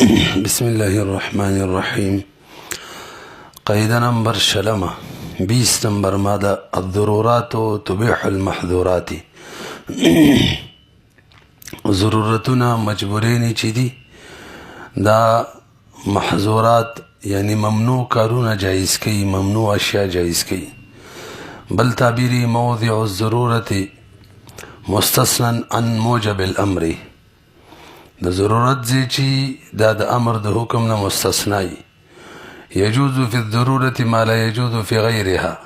بسم الله الرحمن الرحیم. قاعده نمبر 20 نمبر ماده الضرورات تبيح المحظورات. ضرورتونه مجبورین چې دي دا محظورات یعنی ممنوع کارونه جایز کوي، ممنوع اشیاء جایز کوي. بل تعبیری موضع الضرورت مستثنا عن موجب الامر. د ضرورت زی چې دا د امر د حکم نه مستثنای. يجوز في الضرورة ما لا يجوز في غيرها.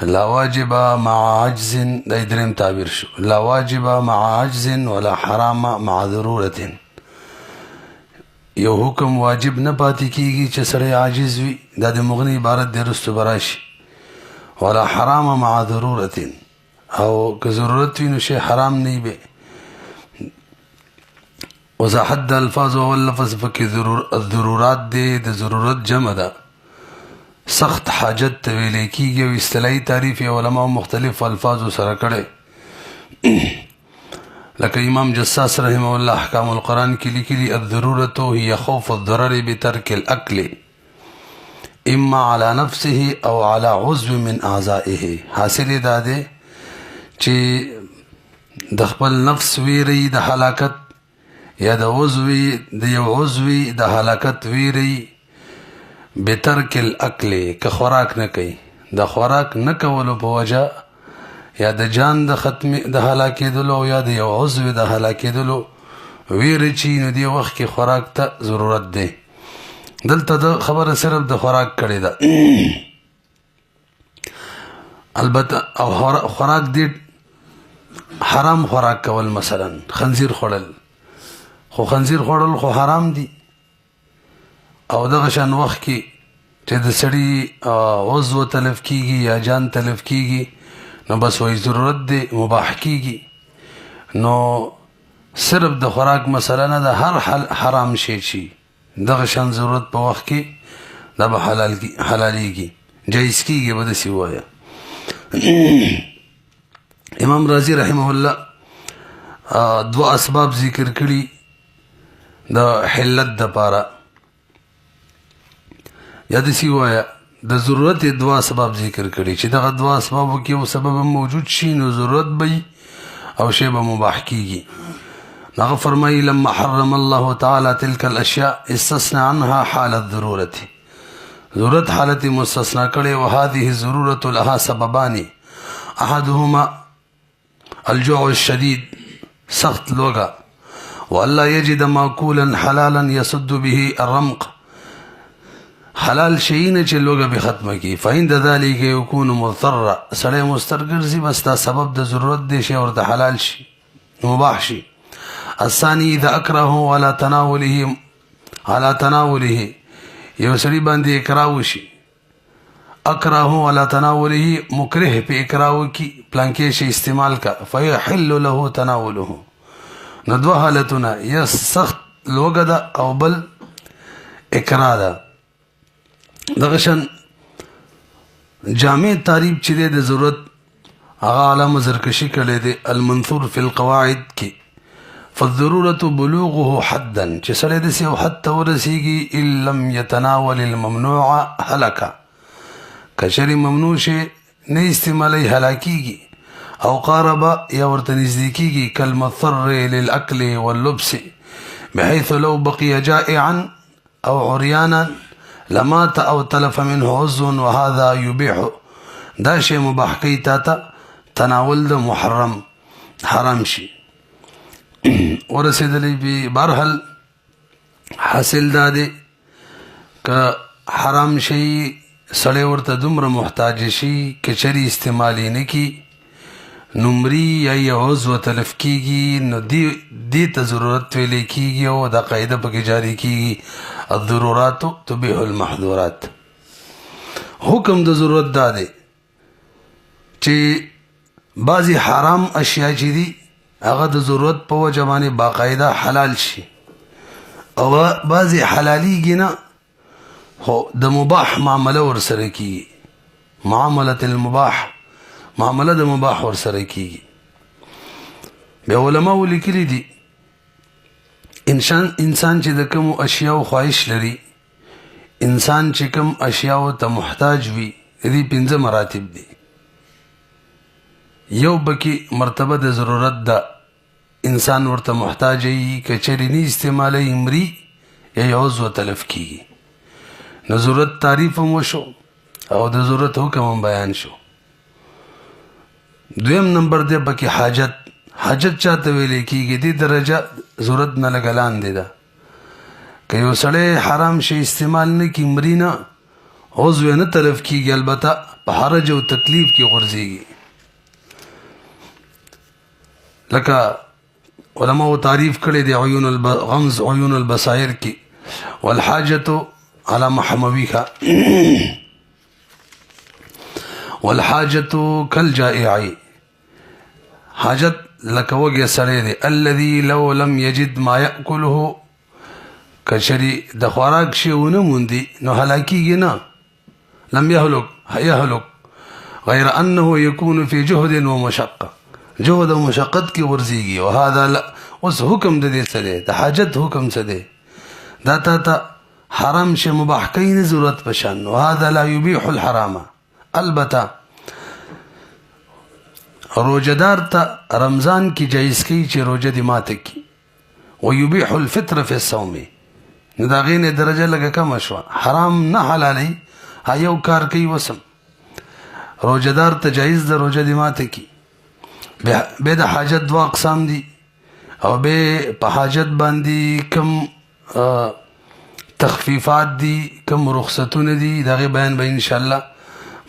لا واجب مع عجز، دا دریم تعبیر شو. لا واجب مع عجز ولا حرام مع ضرورة. یو حکم واجب نه پاتې کیږي چې سړی عاجز وي، دا د مغنی عبارت دی رستو براشي. ولا حرام مع ضرورة، او که ضرورت وي نو شی حرام نه وي. وضاحت د الفاظ او لفظ پکې الضرورات دی د ضرورت جمع ده. سخت حاجت ته ویل کېږي او اصطلاحي تعریف علماء مختلف الفاظ سره کړي. لکه امام جساس رحمه الله احکام القرآن کې لیکلي الضرورة هي خوف الضرر بترك الاكل اما على نفسه او على عضو من اعضائه. حاصل دا دی چې د خپل نفس ویری د هلاکت یا د عضوی د یو عضوی د هلاکت ویری بترک الاکل که خوراک نه کوي، د خوراک نه کولو په وجه یا د جان د ختم د هلاکېدلو یا د یو عضو د هلاکېدلو ویری چې نو دی وخت کې خوراک ته ضرورت دی. دلته د خبره صرف د خوراک کړې ده. البته او خوراک دی حرام خوراک کول، مثلا خنزیر خوړل، خو خنزیر خوړل خو حرام دي. او دغه شان وخت کې چې د سړي عضو تلف کیږي یا جان تلف کیږي نو بس وایي ضرورت دی مباح کیږي. نو صرف د خوراک مسله نه ده، هر حرام شی شي دغه شان ضرورت په وخت کې دا به حلالیږي، جایز کیږي به داسې ووایه. امام رازی رحمه الله دو اسباب ذکر کړي د حلت د پاره. یا داسې ووایه د ضرورت دوه اسباب ذکر کړي چې دغه دوه اسبابو کې یو سبب موجود شي نو ضرورت به او شی به مباح کیږي. هغه فرمایي لما حرم الله تعالی تلك الاشیاء استثنى عنها حال الضرورة. ضرورت حالت مستثنا کړي. وهذه الضرورة لها سببان احدهما الجوع الشديد، سخت لوگا، والله يجد ماكولا حلالا يسد به الرمق، حلال شيء چې لوګه به ختمه کی. فعند ذلك يكون مضطر، سړی مسترګرځي بس دا سبب د ضرورت دی شي ورته حلال شي مباح شي. الثاني اذا اكره على تناوله، یو سړي باندې اکراه وشي، اکراه على تناوله، مکره په اکراه کی پلانکې شي استعمال کا، فيحل له تناوله. نو دوه حالتونه، یا سخت لوګه ده او بل اکراه ده. دغه شان جامع تعریف چې د ضرورت هغه علامه زرکشي کړی دی المنثور فی القواعد کې. فالضرورة بلوغه حدا، چې سړی داسې یو حد ته ورسیږي ان لم يتناول الممنوع هلکه، که چېرې ممنوع شی نه استعمالی هلاکیږي. او قارب یا ورته نږدې کیږي کالمضطر للاکل واللبس بحيث لو بقي جائعا او عريانا لمات او تلف منه عضو وهذا يبيح، دا شی مباح کوي تا تناول د محرم حرام شي. ورسېدلی به بهرحال حاصل دا دی که حرام شي سړی ورته دومره محتاج شي که چېرې استعمالي نه کي نمری یا یو عضو تلف کیږي نو دې ته ضرورت ویلی کیږي او دا قاعده پکې جاری کیږي الضرورات تبيح المحظورات. حکم د ضرورت دا دی چې بعضی حرام اشیاء چې دي هغه د ضرورت په وجه باندې باقاعده حلال شي، او بعضی حلالیږي نه خو د مباح معامله ورسره کیږي، معامله المباح، معامله د مباح ورسره کیږي. بیا علماء لیکلي دي انسان چې د کوم اشیاء خواهش لري، انسان چې کوم اشیاء ته محتاج وي، دې 5 مراتب دي. یو بکی مرتبه د ضرورت ده، انسان ورته محتاج وي، کچری نه استعمالي امري یا عضو تلف کیږي. نو ضرورت تعریف هم وشو او د ضرورت حکم هم بیان شو. دویم نمبر دی بکی حاجت. حاجت چاته ویل کیږي؟ دې درجه ضرورت نه لګلان دی. دا که یو سړی حرام شي استعمال نه کی، امري نه عضو نه تلف کیږي، البته په حرج او تکلیف کې غورځيږي. لکه علماء تعریف کړی دی غمز عیون البصائر کی، والحاجت على محمویها والحاجت کالجائع. حاجت لکه وږی سړی دی، الذي لو لم يجد ما يأكله، کچری د خوراک شی ونه موندي نو هلاکیږي نه. لم يهلك غیر انه يكون في جهد ومشقه، جهد او مشقت کې ورزيږي. وهذا لا اوس حکم د دې سره د حاجت حکم څه دی؟ دا ته حرام شی مباح کوي نه ضرورت پشان. وهذا لا يبيح الحرام. البته روجدار ته رمضان کی جایز کی چې روجه دی ماته کی، ويبيح الفطر في الصوم. نو دا غینه درجه لګه کم شو، حرام نه حلالي، هایو کار کوي وسم. روجدار ته جایز د روجه دی ماته کی. به د حاجت 2 اقسام دي، او به په حاجت باندې کم تخفیفات دي، کم رخصتونه دي، دغه بیان به ان شاء الله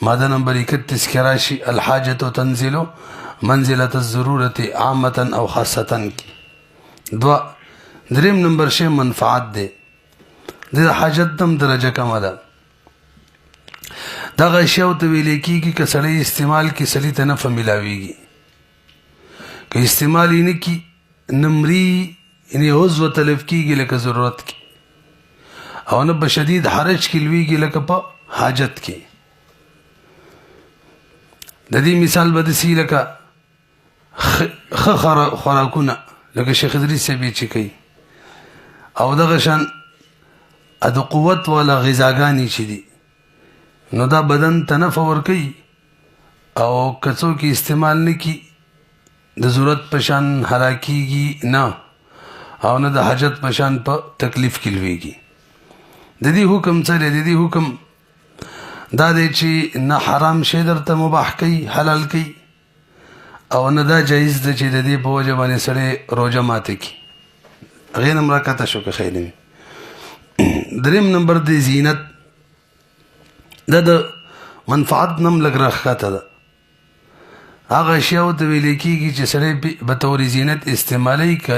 ماده نمبر 31 کې راشي. الحاجت تنزل منزله الضروره عامه او خاصه کی. دریم نمبر شی منفعت ده. د حاجت دم درجه کم ده. دغه اشیاء ته ویل کیږي چې سړی استعمال کې سړی ته نفع ملاويږي، که استعمال یې نه کی نمري یعنی عضو تلف کیږي لکه ضرورت کی، او نه په شدید حرج کې لویږي لکه په حاجت کې. د دې مثال به داسې لکه خوراکونه لکه شیخ ادریس صاحب چې کوي، او دغه شان د قوت والا غذاګانې چې دي، نو دا بدن ته نفع ورکوي، او که څوک استعمال نه کی د ضرورت پشان هلاکیږي نه، او نه د حاجت پشان په تکلیف کې لویږي. د دې حکم سره د دې حکم دا دی چې نه حرام شی درته مباح کوي، حلال کوي، او نه دا جایز ده چې د دې په وجه باندې سړی روجه ماته کی. هغې نه مراکته شو که خیر وي. دریم نمبر دی زینت. دا د منفعت نم لږ راښکته ده. هغه اشیاء ته ویل کېږي چې سړی به طور زینت استعمالوي، که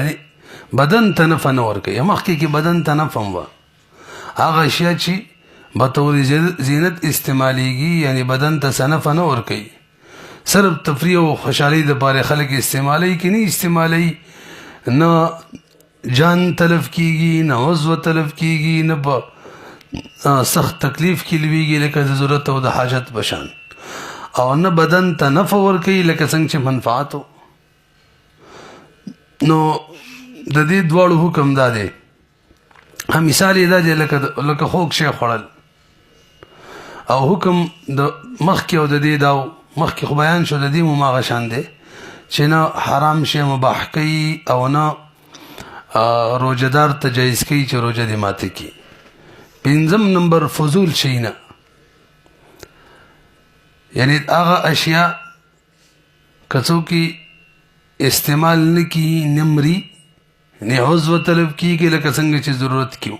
بدن ته نفع نه ورکوي. مخکې کې بدن ته نفع هم وه. هغه اشیاء چې به طور زینت استعمالیږي، یعنی بدن ته څه نفع نه ورکوي، صرف تفریح او خوشحالۍ دپاره خلک استعمالوي، که نه استعمالوي نه جان تلف کیږي، نه عضو تلف کیږي، نه په سخت تکلیف کې لویږي لکه د ضرورت او د حاجت بشان، او نه بدن ته نفع ورکوي لکه څنګه چې منفعتو. نو د دې دواړو حکم دا دی. مثال یې دا دی لکه خوږ شی خوړل، او حکم د مخکې او د دې دا مخکې خو بیان شو، د دې هم هغه شان دی چې نه حرام شی مباح کوي، او نه روجهدار ته جایز کوي چې روجه دې ماته کړي. 5 نمبر فضول شی نه، یعنی هغه اشیاء که څوک استعمال نه کړي نمري، نه عضو تلف کیږي لکه څنګه چې ضرورت کیو،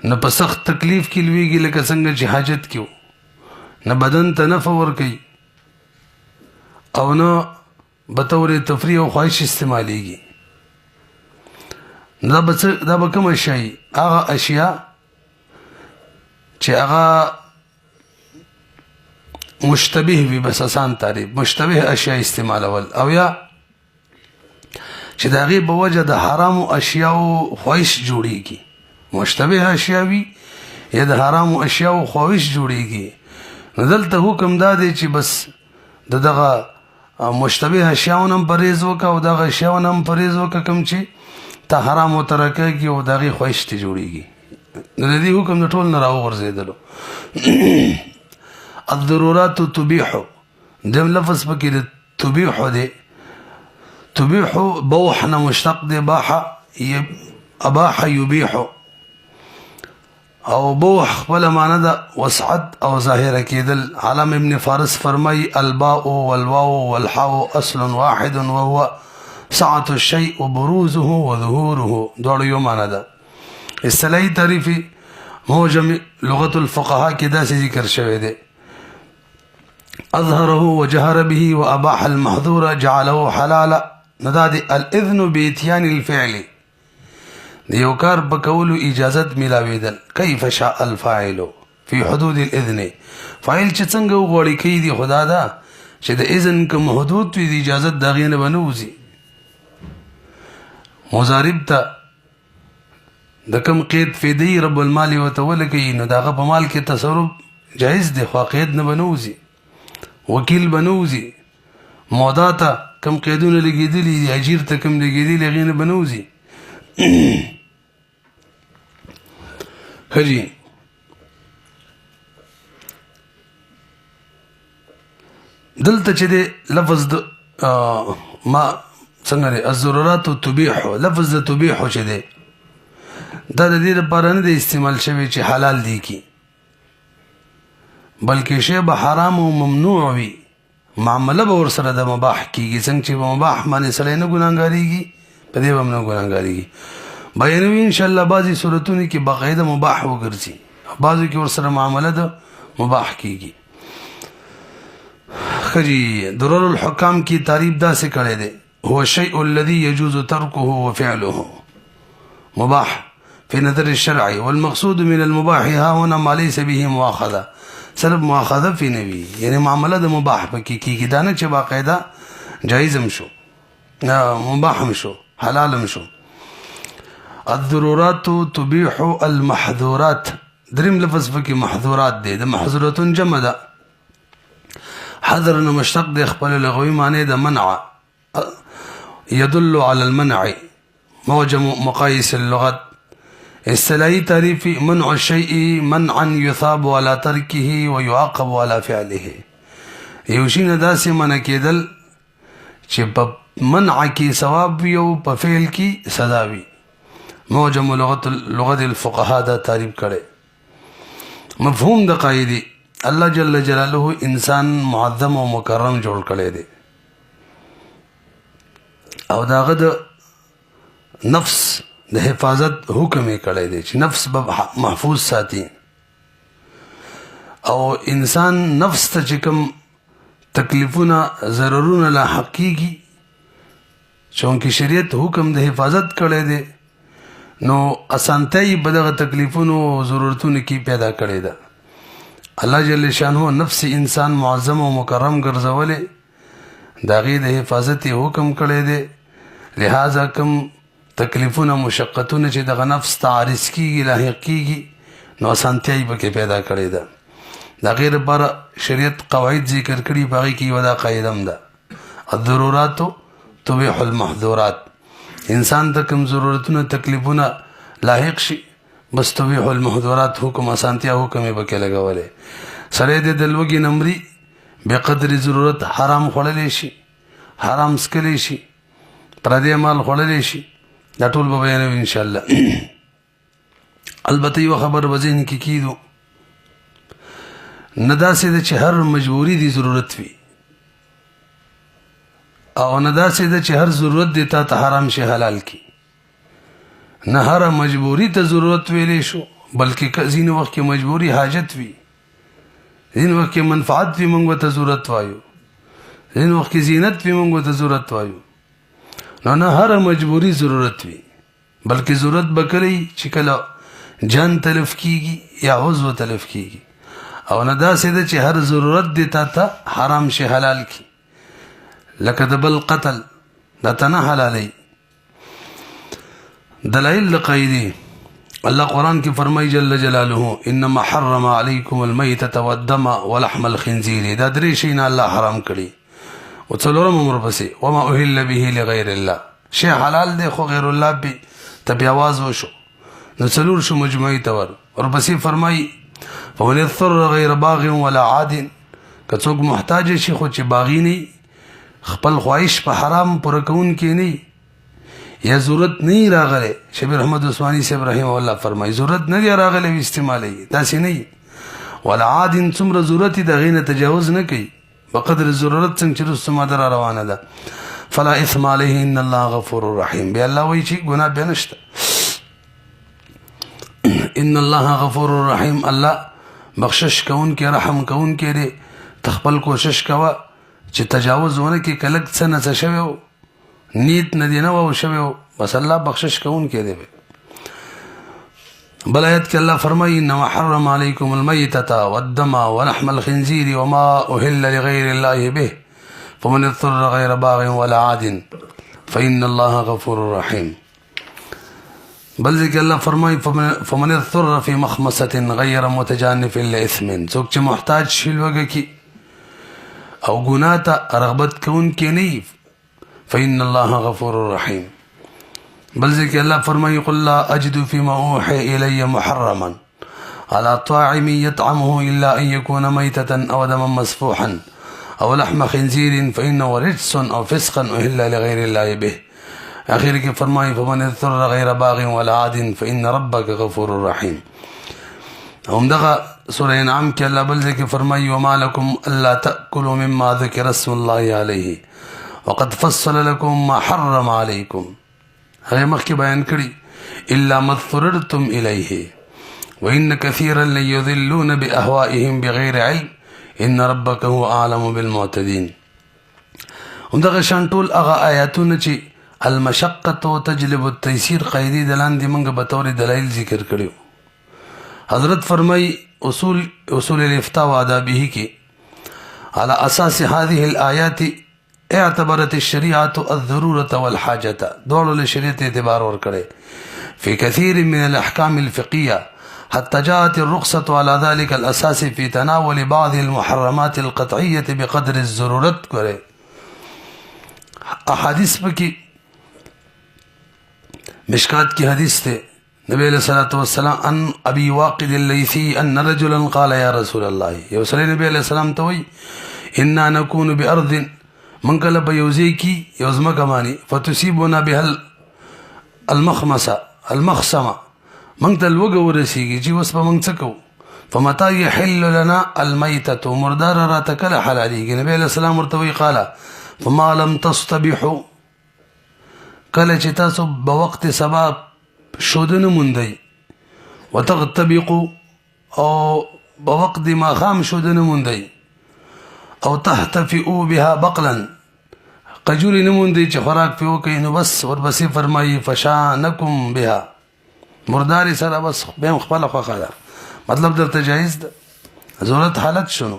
نه په سخت تکلیف کې لویږي لکه څنګه چې حاجت کیو، نه بدن ته نفع ورکوي، او نه بطور تفریح او خواهش استعمالیږي. دا به کوم شی؟ هغه اشیاء چې هغه مشتبه وي، بس آسان تعریف مشتبه اشیاء استعمالول، او یا چې د هغې په وجه د حرامو اشیاو خواهش جوړیږي. مشتبه اشیاء وي یا د حرامو اشیاو خواهش جوړیږي. نو دلته حکم دا دی چې بس دغه مشتبه اشیاو نه هم پرهیز وکړه، او دغه اشیاو نه هم پرهیز وکړه کوم چې ته حرام وترکه کی او دغه خوښ ته جوړیږي نو د دې حکم د ټول نه راو ورزیدلو الضرورات تبيح دم لفظ پکې د تبيح دی تبيح بوح نه مشتق دی اباح يبيح او بوح خپل معنی ده وسعت او ظاهره کېدل علم ابن فارس فرمای الباء والواو والحاء اصل واحد وهو سعة الشيء وبروزه وظهوره دوړ یو معنی ده اصطلاحي تعریف موجم لغت الفقهاء کې دا ذکر شوی دی اظهره وجهر به واباح المحظور جعله حلالا نداد الاذن باتيان الفعل دیو کار بکولو اجازت ملاویدل کیف شاء الفاعل فی حدود الاذن فاعل چې څنګه وغوړي کوي دی خدا دا چې د اذن کوم حدود وي د اجازت داغې نه بنوزي مضارب ته د کوم قید فیدی رب المال وتول کوي نو داغه په مال کې تصرف جائز دی خو قید نه بنوزي وکیل بنوزي مودا ته کوم قیدونه لګیدلی دي اجیر ته کوم لګیدلی هغې نه بنوزي خجی دلته چې دی لفظ د ما څنګه دی الضرورات تبيح لفظ د تبيح چې دی دا د دې لپاره نه دی استعمال شوی چې حلال دی کی بلکې شی به حرام او ممنوع وي معامله به ورسره د مباح کیږي څنګه چې مباح باندې سړی نه ګناهګاریږي په دې به هم نه ګناهګاریږي بیانوي انشاءالله بعضې صورتونو کې باقاعده مباح وګرځي بعضو کې ورسره معامله د مباح کیږي خجی درر الحکام کی تعریف داسې کړی دی هو الشيء الذي يجوز تركه وفعله مباح في نظر الشرع والمقصود من المباح ها هنا ما ليس به مؤاخذه صرف مؤاخذه فی نوی یعنی معامله د مباح پکې کیږي دا نه چې باقاعده جایز هم شو مباح هم شو حلال هم شو الضرورات تبيح المحظورات دریم لفظ پکې محظورات دی د محظوراتون جمع ده حذر نه مشتق دی خپل لغوي معنی د منع يدل على المنع موجم مقاييس اللغات اصطلاحي تعریف منع الشيء منعا يثاب على تركه ويعاقب على فعله یو شی نه داسې منع کېدل چې په منع کې ثواب وي او په فعل کې سزا وي موجم لغت الفقهاء دا تعریف کړي مفهوم د قاعده الله جل جلاله انسان معظم او مکرم جوړ کړي دي او داغه د نفس د حفاظت حکم یې کړی دی چې نفس به محفوظ ساتي او انسان نفس ته چې کوم تکلیفونه ضررونه لا حق کیږي چونکه شریعت حکم د حفاظت کړی دی نو اسانتۍ به دغه تکلیفونو او ضرورتونو کې پیدا کړی ده الله جل شانه نفس انسان معظم او مکرم ګرځولې د هغې د حفاظت حکم کړی دی لہذا کوم تکلیفونه مشقتونه چې دغه نفس تعارض کیږي لاحق کیږي نو اسانتیا یې پکې پیدا کړې ده د غیر پر شریعت قواعد ذکر کړي باقي کې ودا قاعده هم ده الضرورات تبيح المحظورات انسان ته کوم ضرورتونه تکلیفونه لاحق شي بس تبيح المحظورات حکم اسانتیا حکم یې پکې لګولې سره د دلوګي نمرې به قدر ضرورت حرام خړلې شي حرام سکلې شي پردې مال خړلې شي دا ټول به بیانوي ان شاء الله البته یو خبر وزین کې کیدو ندا سي د هر مجبوری دی ضرورت وي او ندا سي د هر ضرورت دی ته حرام شي حلال کی نه هر مجبوری ته ضرورت ویلې شو بلکې ځینې وخت کې مجبوری حاجت وي ځینې وخت کې منفعت وي موږ ته ضرورت وایو ځینې وخت کې زینت وي موږ ته ضرورت وایو نو نه هر مجبوری ضرورت وي بلکې ضرورت بکړي چې کله جان تلف کیږي یا عضو تلف کیږي او نه دا سیده چې هر ضرورت دی ته حرام شي حلال کی لکه د بل قتل دا ته نه حلالي دلائل لقیدی الله قرآن کی فرمای جل جلاله انما حرم علیکم المیتة والدم ولحم الخنزیر دا درې شیونه الله حرام کړي او څلورم عمر پسې وما اهل به لغیر الله شی حلال دی خو غیر الله به تبي आवाज وشو نو څلور شو مجموعي تور ورپسې فرمایي فمن اضطر غیر باغ ولا عاد که څوک محتاج شي خو چې باغی نه خپل خواهش په حرام پوره کون کې نه یا ضرورت نه راغله شبیر احمد عثماني صاحب رحم الله فرمایي ضرورت نه راغله استعمالي داسې نه ولا عاد څومره ضرورت د غینه تجاوز نه کوي بقدر ضرورت څنګه چې رسوم در روانه ده فلا اثم عليه ان الله غفور رحيم بیا الله وایي چې ګناه به نشته ان الله غفور رحيم الله بخشش کون کې رحم کون کې دې تخپل کوشش کوا چې تجاوز ونه کې کلک څه نه څه شوی نیت نه دی نه و شوی بس الله بخشش کون کې دی بل آیت کې الله فرمایي انما حرم عليكم الميتة والدم ولحم الخنزير وما أهل لغير الله به فمن اضطر غير باغ ولا عاد فإن الله غفور رحيم بل ذکر الله فرمایي فمن اضطر في مخمصة غير متجانف لإثم څوک چې محتاج شي لوګه کې او ګناه ته رغبت کون کې نه فإن الله غفور رحيم بل ذکر الله فرمایي قل لا أجد فيما أوحي إلي محرما على طاعم يطعمه إلا أن يكون ميتة أو دما مسفوحا أو لحم خنزير فإنه رجس أو فسقا أهل لغير الله به آخر فرمائي فمن اضطر غير باغ ولا عاد فإن ربك غفور رحيم هم دغه سورة انعام کې الله بل ذکر فرمایي وما لكم ألا تأكلوا مما ذكر اسم الله عليه وقد فصل لكم ما حرم عليكم هغه مخکې بیان کړي الا ما اضطررتم اليه وان كثيرا ليضلون باهوائهم بغير علم ان ربك هو اعلم بالمعتدين هم دغه شان ټول هغه آیاتونه چې المشقه تجلب التيسير قیدی دلاندې موږ به تور دلایل ذکر کړیو حضرت فرمای اصول الافتاء وآدابه کې على اساس هذه الايات اعتبرت الشريعة الضرورة والحاجة دول لشريعة اعتبار ورکړي في كثير من الأحكام الفقهية حتى جاءت الرخصة على ذلك الأساس في تناول بعض المحرمات القطعية بقدر الضرورة کړي احادیث پکې مشکات کی حدیث ته نبی علیہ الصلوۃ والسلام ان ابي واقد الليثي ان رجلا قال يا رسول الله یو سره نبی علیہ السلام ته وی ان نكون بارض من کله په یوځای کې یو ځمکه باندې فتصيبنا بها المخصمه من ته لوګه ورسیږي چې اوس په من څه کوو فمتى يحل لنا الميتة مردار را تکل حلاليږي نبی علیہ السلام ورته وی قال فما لم تصطبحوا کله چې تاسو په وخت سبا شودنه موندئ وتغتبقوا او په وخت ما خام شودنه موندئ او تحتفئوا بها بقلا قجوري نموندي چې خوراک پیو کوي نو بس ورپسې فرمایي فشانکم بها مرداري سره بس به خپل خوخه ده مطلب درته جایز ده ضرورت حالت شنو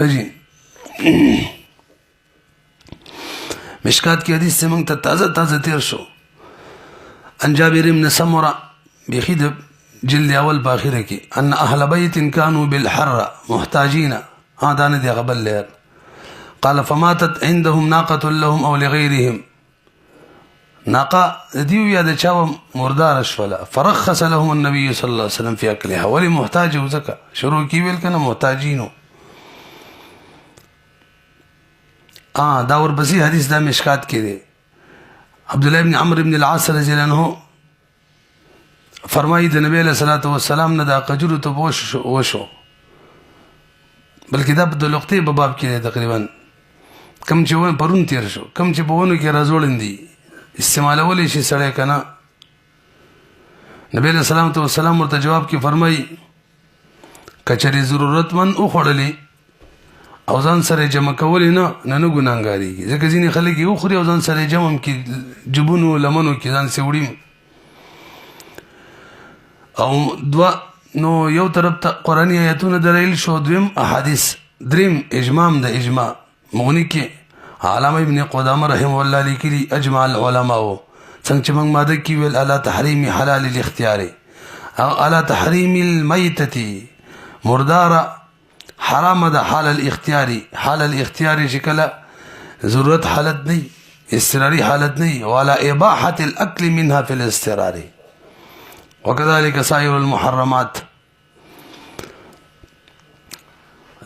هجي مشکات کی حدیث سے منگ تا تازه تیر شو ان جابر بن سمرة بخید جلد اول باخره کی ان اهل بیت كانوا بالحر محتاجین دان دی غبل لیر قال فماتت عندهم ناقة لهم او لغيرهم ناقه دیو یا د چاو مردار شولا فرخص لهم النبي صلى الله عليه وسلم في اكلها ولی محتاج وزکا شروع کی ویل کنه محتاجینو دا ورپسې حدیث دا مشکات کې دی عبد الله بن عمرو بن العاص رضی الله عنه فرمایي د نبی له صلوات و سلام نه دا قجرو ته وشو بلکې دا په لوختي په باب کې تقریبا کم چې ون پرون تیر شو کم چې په ونو کې راځوړندي استعمالول شي سړی کنه نبی له صلوات و سلام ورته جواب کې فرمایي کچري ضرورت من او خړلې او ځان سره جمع کول نه ګناګاری ځکه ځینې خلک یو خوري او ځان سره جمع کې جبونو لمنو کې ځان سوړي او دوا نو یو طرف ته قرآنی آیاتونه دلیل شو دویم احادیث دریم اجماع د اجماع مغنی کې علامه ابن قدامه رحم الله لیکلي اجماع العلماء څنګه چې موږ ماده کې ویل الا تحریم حلال الاختیار او الا تحریم المیتة مردار حرام ده حال الاختیاری شکل ضرورت حالت نہیں اضطراری حالت نہیں وعلى اباحة الاکل منها فی الاضطرار وكذلك سائر المحرمات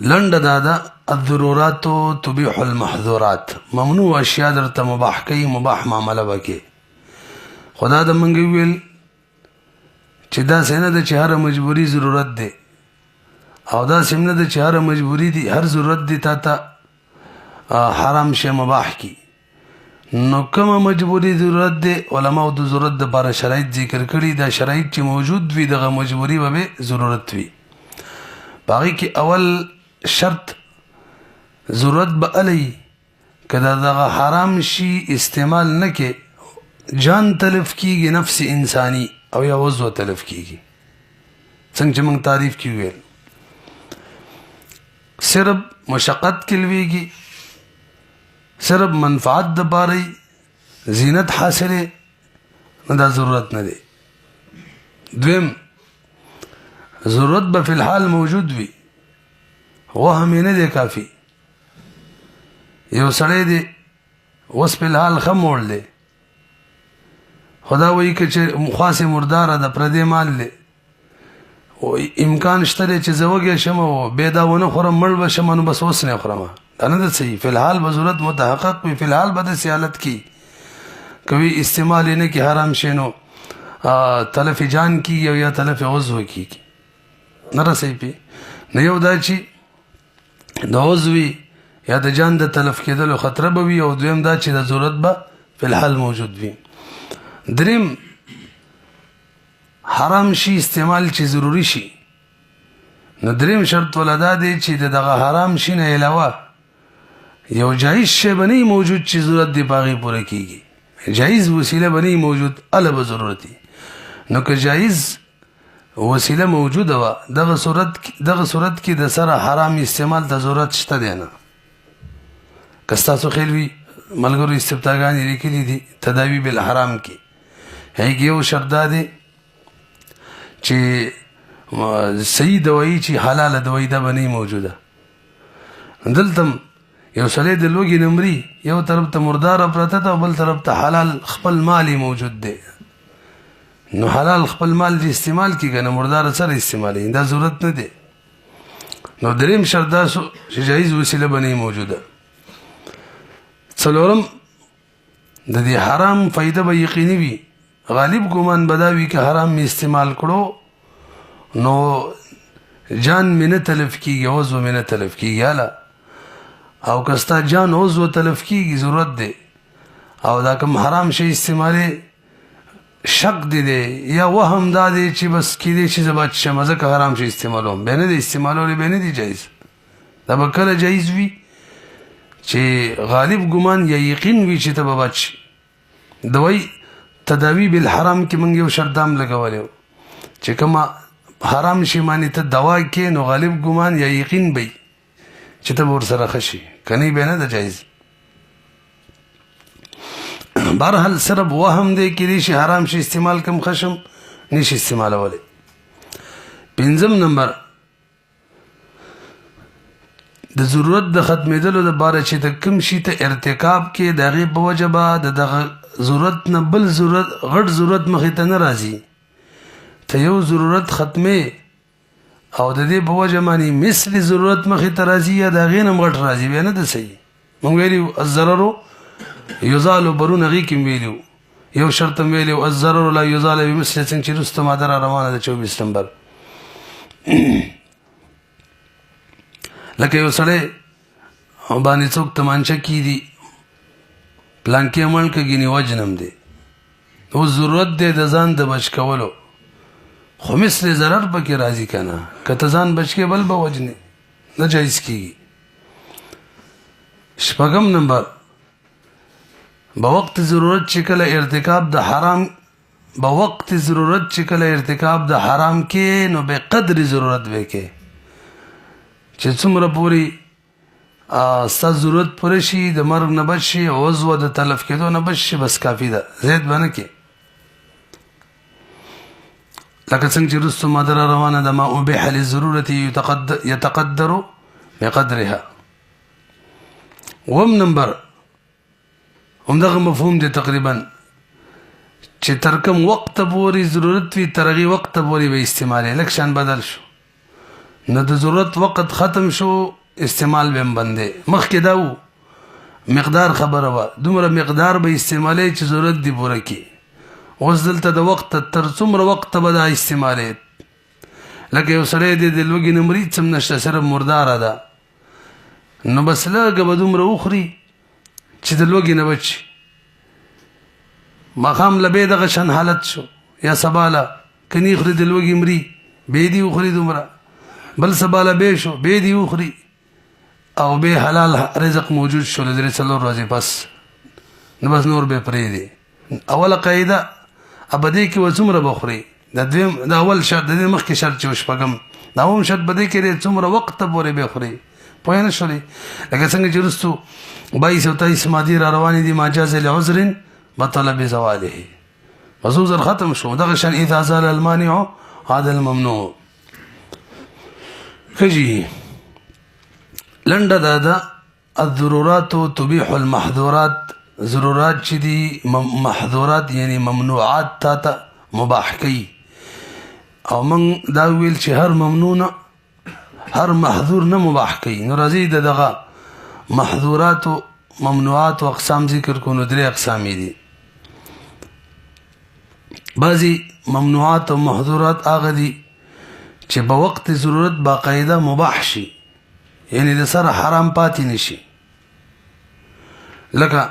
لنڈ دادا الضرورات تبیح المحظورات ممنوع اشیاء درته مباح کوي مباح معامله وکي خدا د منګ ویل چې دا څنګه د چهره مجبوری ضرورت دی او دا څنګه د چهره مجبوری دی هر ضرورت دی تا حرام شی مباح کی نو کومه مجبوری ضرورت دی علماء د ضرورت د بار شرایط ذکر کړي دا شرایط چې موجود وي دغه مجبوری به ضرورت وي باقي کې اول شرط ضرورت به علی کدا دغه حرام شی استعمال نه کې جان تلف کیږي نفس انسانی او یا وضو تلف کیږي څنګه چې موږ تعریف کیږي صرف مشقت کلویږي صرف منفعت د باري زینت حاصله نه دا ضرورت نه دی دویم ضرورت به فی الحال موجود وي وهم نه دی کافی یو سړی دی اوس په الحال خمول دی خدا وایي چې خاصه مردار د پردې مال له او امکان شته چې زوګه شمه او بيداونه خورم مړ بشم نو بس اوس نه خورم دا نه صحیح فی الحال به ضرورت متحقق وي فی الحال به سیالت کی کوي استعمال نه کی حرام شینو تلف جان کی یا تلف عضو کی نه رسې پی نه یو دا چې د عضوی یا د جان د تلف کېدلو خطر به وي او دویم دا چې د ضرورت به فی الحال موجود وي دریم حرام شي استعمال چې ضروری شي نو دریم شرط ولدا دی چې دغه حرام شي نه علاوه یو جایز شی بنی موجود چې ضرورت دی باغی پوره کیږي جایز وسیله بنی موجود البه ضرورتي نو که جایز وسیله موجوده و دغه صورت کې د سره حرام استعمال د ضرورت شته دی نه کستاسو خلوی ملګرو استفتاګانی لیکلي دي تداوی بالحرام کې هیڅ یو شرط دی چې صحیح دوايي چې حلاله دوايي دا بنې موجوده دلته یو سړی د لوګي نمرې یو طرف ته مردار پرته ده بل طرف ته حلال خپل مالی موجود دی نو حلال خپل مال دی استعمال کیږي نه مردار سره استعمالي دا ضرورت نه دی نو دریم شرط دا چې جایز وسیله بنې موجوده څلورم د دې حرام فائدہ به یقیني وي غالب ګمان بداوي که حرام می استعمال کړو نو جان منه تلف کیږي عضو منه تلف کیږي الا او کستا جان عضو تلف کیږي ضرورت دی او دا کوم حرام شی استعمالي شک دی یا وهم دا دی چې بس کې دي چې زبات شمزه که حرام شی استعمالوم به نه دی استعمالول به نه دی جایز دا به کله جایز وي چې غالب ګمان یا یقین وي چې ته به بچ دوی تداوی بالحرام کې مونږ یو شرط دام لګولیو چې کومه حرام شي معنی ته دوا کې نو غالب ګمان یا یقین وي چې ته ور سره خشي کني به نه د جایز بهرحال صرف وهم دی کې شي حرام شي استعمال کم خشم نشي استعمالوله پنځم نمبر د ضرورت د ختمېدلو د باره چې د کم شي ته ارتکاب کې دغه په وجبه دغه ضرورت نه بل ضرورت غټ ضرورت مخې ته نه راځي ته یو ضرورت ختمه او د دې په وجه باندې مثلی ضرورت مخې ته راځي یا د غینم غټ راځي به نه د صحیح مونږ ویلو الضرر یزال برون غی کې ویلو یو شرط ویلو الضرر لا یزال بمثل څنګه چې رستم ادر روانه د 24 نمبر لکه یو سړی باندې څوک تمانچه کی دي پلان کې عمل کوي وجنم دی او ضرورت دی د ځان د بچ کولو خو مثل ضرر پکې راځي کنه کته ځان بچ کې بل به وجنه نه جایز کیږي شپږم نمبر بوقت ضرورت چې کله ارتکاب د حرام بوقت ضرورت چې کله ارتکاب د حرام کې نو به قدر ضرورت وکي چې څومره پوری ستاسو ضرورت پوره شي د مرګ نه بچ شي او عضو د تلف کېدو نه بچ شي بس کافی ده زید باندې کې لکه څنګه چې رستم مادر روانه د ما ابيح للضروره يتقدر بقدرها وم نمبر همدغه مفهوم دی تقریبا چې تر کوم وخت پورې ضرورت وي تر هغې وخت پورې به استعمالوي لږ شان بدل شو نو د ضرورت وخت ختم شو استعمال به هم بند دی مخکې دا و مقدار خبره وه دومره مقدار به استعمالی چې ضرورت دی پوره کړي اوس دلته د وخت تر څومره وخت به دا استعمالی لکه یو سړی دی د لوږې نه مرید څه هم نشته صرف مرداره ده نو بس لږه به دومره وخوري چې د لوږې نه بچ ماښام له بیا دغه شان حالت شو یا سبا له که نه خوري د لوږې مري بیا دې وخوري دومره بل سبا له بیا شو بیا دې وخوري او بیا حلال رزق موجود شو له درې څلور ورځې پس نو بس نور به پرېږدي اوله قاعده اب دې کې به څومره به خوري د اول شرط د دې مخکې شرط چې و شپږم دا هم شرط به دې کې دی څومره وخت پورې به خوري پوه نه شولې لکه څنګه چې وروستو 22 او 23 مادي را روانې دي ماجاز لعذر بطل بزواله بس عذر ختم شو دغه شان اذا زال المانع عاد الممنوع کجی لنډه دا الضرورات تبيح المحظورات ضرورات چې دي محظورات یعنی ممنوعات تا مباح کوي او من دا ویل چې هر ممنوع هر محظور نه مباح کوي نو راځي دغه محظورات و ممنوعات و اقسام ذکر کو نو درې اقسام دي بعضی ممنوعات و محظورات هغه دي چې په وخت ضرورت باقاعده مباح شي یعنی د سره حرام پاتې نشي لکه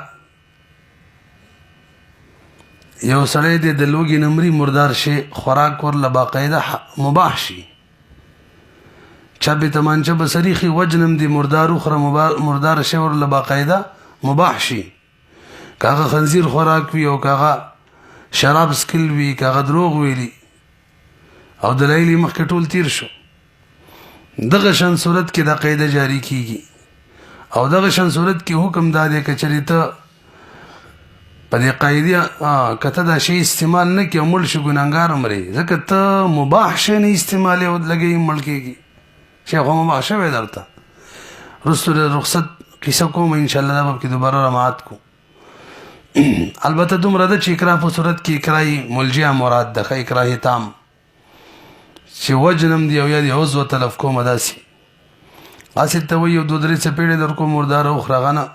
یو سړی دی د لوږې نه مري مردار شي خوراک ورله باقاعده مباح شي چا به تمانچه به سریخي وجنم دی مردار وخوره مردار شي ورله باقاعده مباح شي که هغه خنزیر خوراک وي او که هغه شراب سکل وي که هغه دروغ ویلي او دلایل یې مخکې ټول تیر شو دغه شان صورت کې دا قاعده جاری کیږي او دغه شان صورت کې حکم دا دی که چېرې ته په دې قاعده که ته دا شی استعمال نه کړې او مړ شي ګناهګار مرې ځکه ته مباح شی نه استعمالې او لګوې مړ کېږي شی خو مباح شوی درته وروستو د رخصت قصه کوم انشاءالله دا به کې دوباره رماعت کو البته دومره ده چې اکراه په صورت کې اکراه ملجیه مراد ده ښه اکراه تام چې وجنم دی او یا د عضو تلف کومه داسې هسې ته وایي یو دوه درې څپېړې در کوم مرداره وخوره هغه نه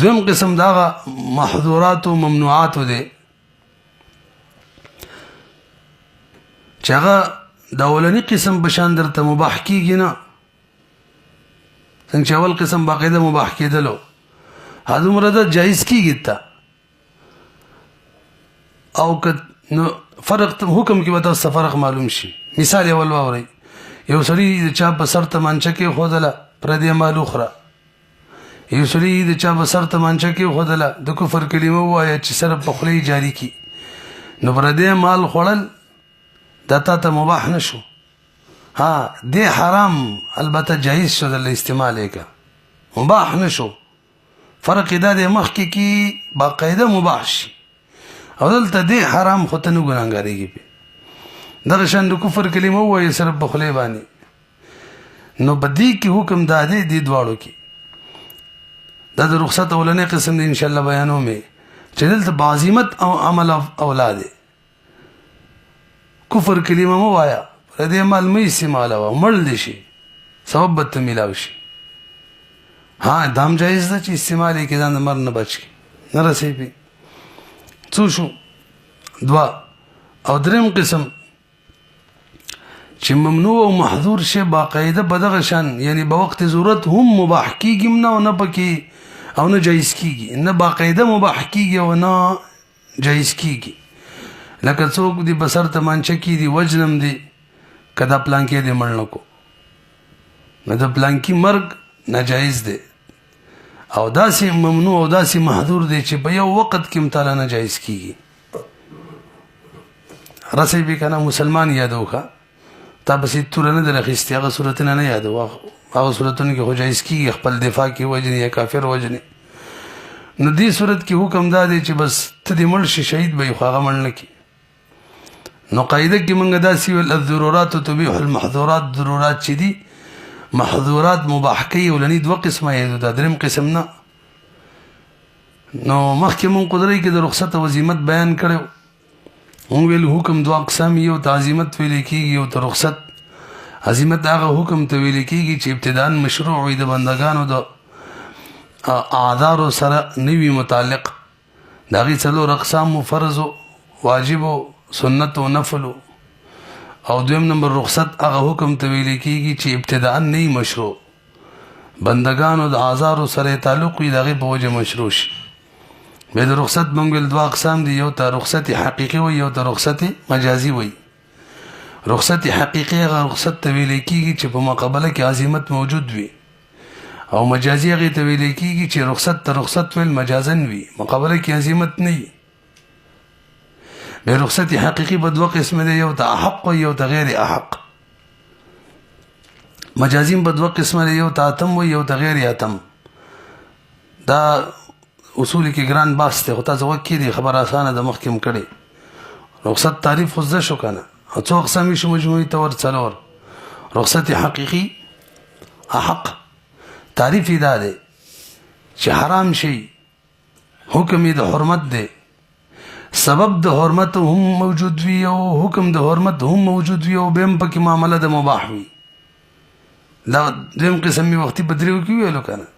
دویم قسم د هغه محظوراتو ممنوعاتو دی چې هغه د اولني قسم په شان درته مباح کېږي نه څنګه چې اول قسم باقاعده مباح کېدلو هدومره ده جایز کېږي ته او که نو فرق حکم کې به تاسو فرق معلوم شي مثال اول واورئ یو سړي د چا په سر تمانچه کېښودله پردی مال وخوره یو سړي د چا په سر تمانچه کېښودله د کفر کلمه ووایه چې سره په خوله یې جاري کړي نو پردی مال خوړل دا تا ته مباح نه شو ها دی حرام البته جایز شو دله استعمال یې که مباح نه شو فرق دا دی مخکې کې باقاعده مباح شي او دلته دی حرام خو ته نه ګناهګارېږي پې دغه شان د کفر کلمه ووایي سره په خولې باندې نو په دې کې حکم دا دی دې دواړو کې دا د رخصت اولنی قسم دی انشاءالله بیانوم چې دلته بعظیمت او عمل اولا دی کفر کلمه مه وایه پردی مال مه استعمالوه مړ دې شي سبب به ته میلاو شي ها دام جایز ده چې استعمال یې کې ځان د مرګ نه بچ کړي نه رسوي پې څو شو دوه او دریم قسم چې ممنوع او محظور شی باقاعده په دغه شان یعنی په وخت ضرورت هم مباح کېږي نه او نه پکې او نه جایز کېږي نه باقاعده مباح کېږي او نه جایز کېږي لکه څوک دی په سر تمانچه کې دی وجنم دی که دا پلانکې دی مړ نه کو نو د پلانکي مرګ ناجایز دی او داسې ممنوع او داسې محظور دی چې په یو وخت کې مطالعه نه جایز کېږي رسوي به که نه مسلمان یادو ښه تا پسې توره نه در اخیستې هغه صورتونه نه یادو هغه صورتونو کې خو جایز کېږي خپل دفاع کې وجنې یا کافر وجنې نو دې صورت کې حکم دا دی چې بس ته دې مړ شي شهید به یې خو هغه مړ نه کړي نو قاعده کې موږ داسې ویل الضرورات تبیح المحظورات ضرورات چې دي محظورات مباح کوي ولني دوه قسمه یې دا دریم قسم نه نو مخکې مونږ قدرې کې د رخصت او عزیمت بیان کړو مونږ ویل حکم دوه اقسام یو ته عزیمت ویل کېږي او ته رخصت عزیمت هغه حکم ته ویل کېږي چې ابتداء مشروع وي د بندگانو د اعذارو سره نوي متعلق د هغې څلور اقسام فرض واجب سنت او نفل او دویم نمبر رخصت هغه حکم ته ویل کېږي چې ابتداء نه مشروع بندگانو د اعذارو سره تعلق وي د هغې په وجه مشروع شي بیا د رخصت مونږ ویل دوه اقسام دي یو ته رخصت حقیقي وي یو ته رخصت مجازي وي رخصت حقیقي هغه رخصت ته ویل کېږي چې په مقابله کې عزیمت موجود وي او مجازي هغې ته ویل کېږي چې رخصت ته رخصت ویل مجازن وي مقابله کې عزیمت نه وي بیا رخصت حقیقي په دوه قسمه دی یو ته احق وي یو ته غیر احق مجازي په دوه قسمه دی یو ته اتم وي یو ته غیر اتم دا اصول کې ګران بحث دی خو تاسو وکړئ دی خبر اسانه د مخکې م کړی رخصت تعریف خو زده شو که نه څو اقسام شو مجموعي طور څلور رخصت حقیقي احق تعریف یې دا دی چې حرام شي حکم یې د حرمت دی سبب د حرمت هم موجود وي او حکم د حرمت هم موجود وي او بیا هم پکې معامله د مباح وي دا دویم قسم مې وختي په دریو کې ویلو که نه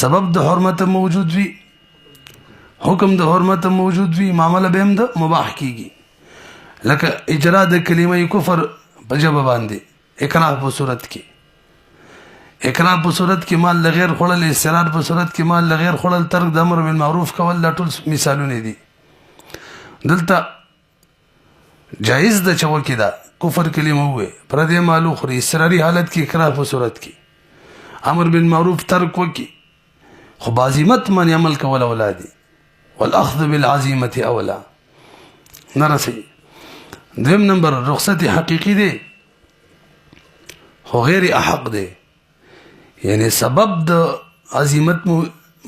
سبب د حرمت موجود وي حکم د حرمت موجود وي معامله به هم د مباح کیږي لکه اجرا د کلمه کفر په ژبه باندې اکراه په صورت کې اکراه په صورت کې مال لغیر خوړل استرار په صورت کې مال لغیر خوړل ترک د امر بالمعروف کول دا ټول مثالونه دي دلته جایز د چوکې دا کفر کلمه وې پردې مالو خوري استراري حالت کې اکراه په صورت کې امر بالمعروف ترک وکي خو بعزیمت من عمل کول اولادي والاخذ بالعزیمه اولا نرسي دویم نمبر رخصت حقیقی دی خو غیر احق دی یعنی سبب د عزیمت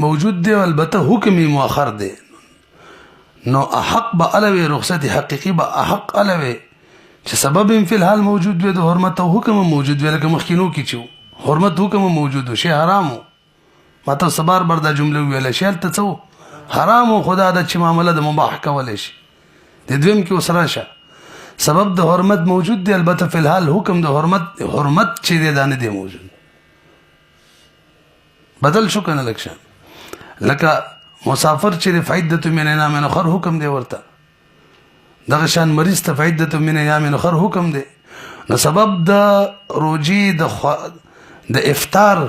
موجود دی البته حکم مؤخر دی نو احق به علاوه رخصت حقیقی به احق علاوه چې سبب فی الحال موجود وي د حرمت او حکم موجود وي لکه مخکینو کې چې حرمت حکم موجود شي حرامو ماته صبر بر دا جمله ویل شي ته څو حرامو خدا د چې معامله د مباح کول شي د دویم کې وسره شه سبب د حرمت موجود دی البته فی الحال حکم د حرمت چې دی دا نه دی موجود بدل شو کنه لکه لکه مسافر چې فائدته من ایام اخر حکم دی ورته دغه شان مریض ته فائدته من ایام اخر حکم دی نو سبب د روجي د افطار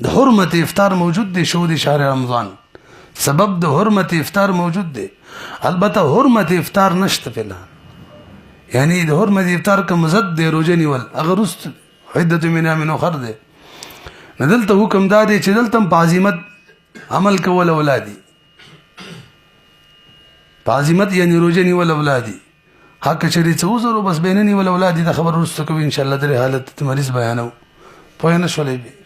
د حرمت افطار موجود دی شهود شهر رمضان سبب د حرمت افطار موجود دی البته حرمت افطار نشته فی الحال یعنی د حرمت افطار کوم زد دی روزه نیول هغه رست عدته من ایام اخر دی ندلته حکم دا دی چې دلته په عزیمت عمل کول اولادي په عزیمت یعنی روزه نیول اولادي حق چری څو زرو بس بیننی ول اولادي د خبر رست کوي ان شاء الله د حالت مریض بیانو پوه نه شولې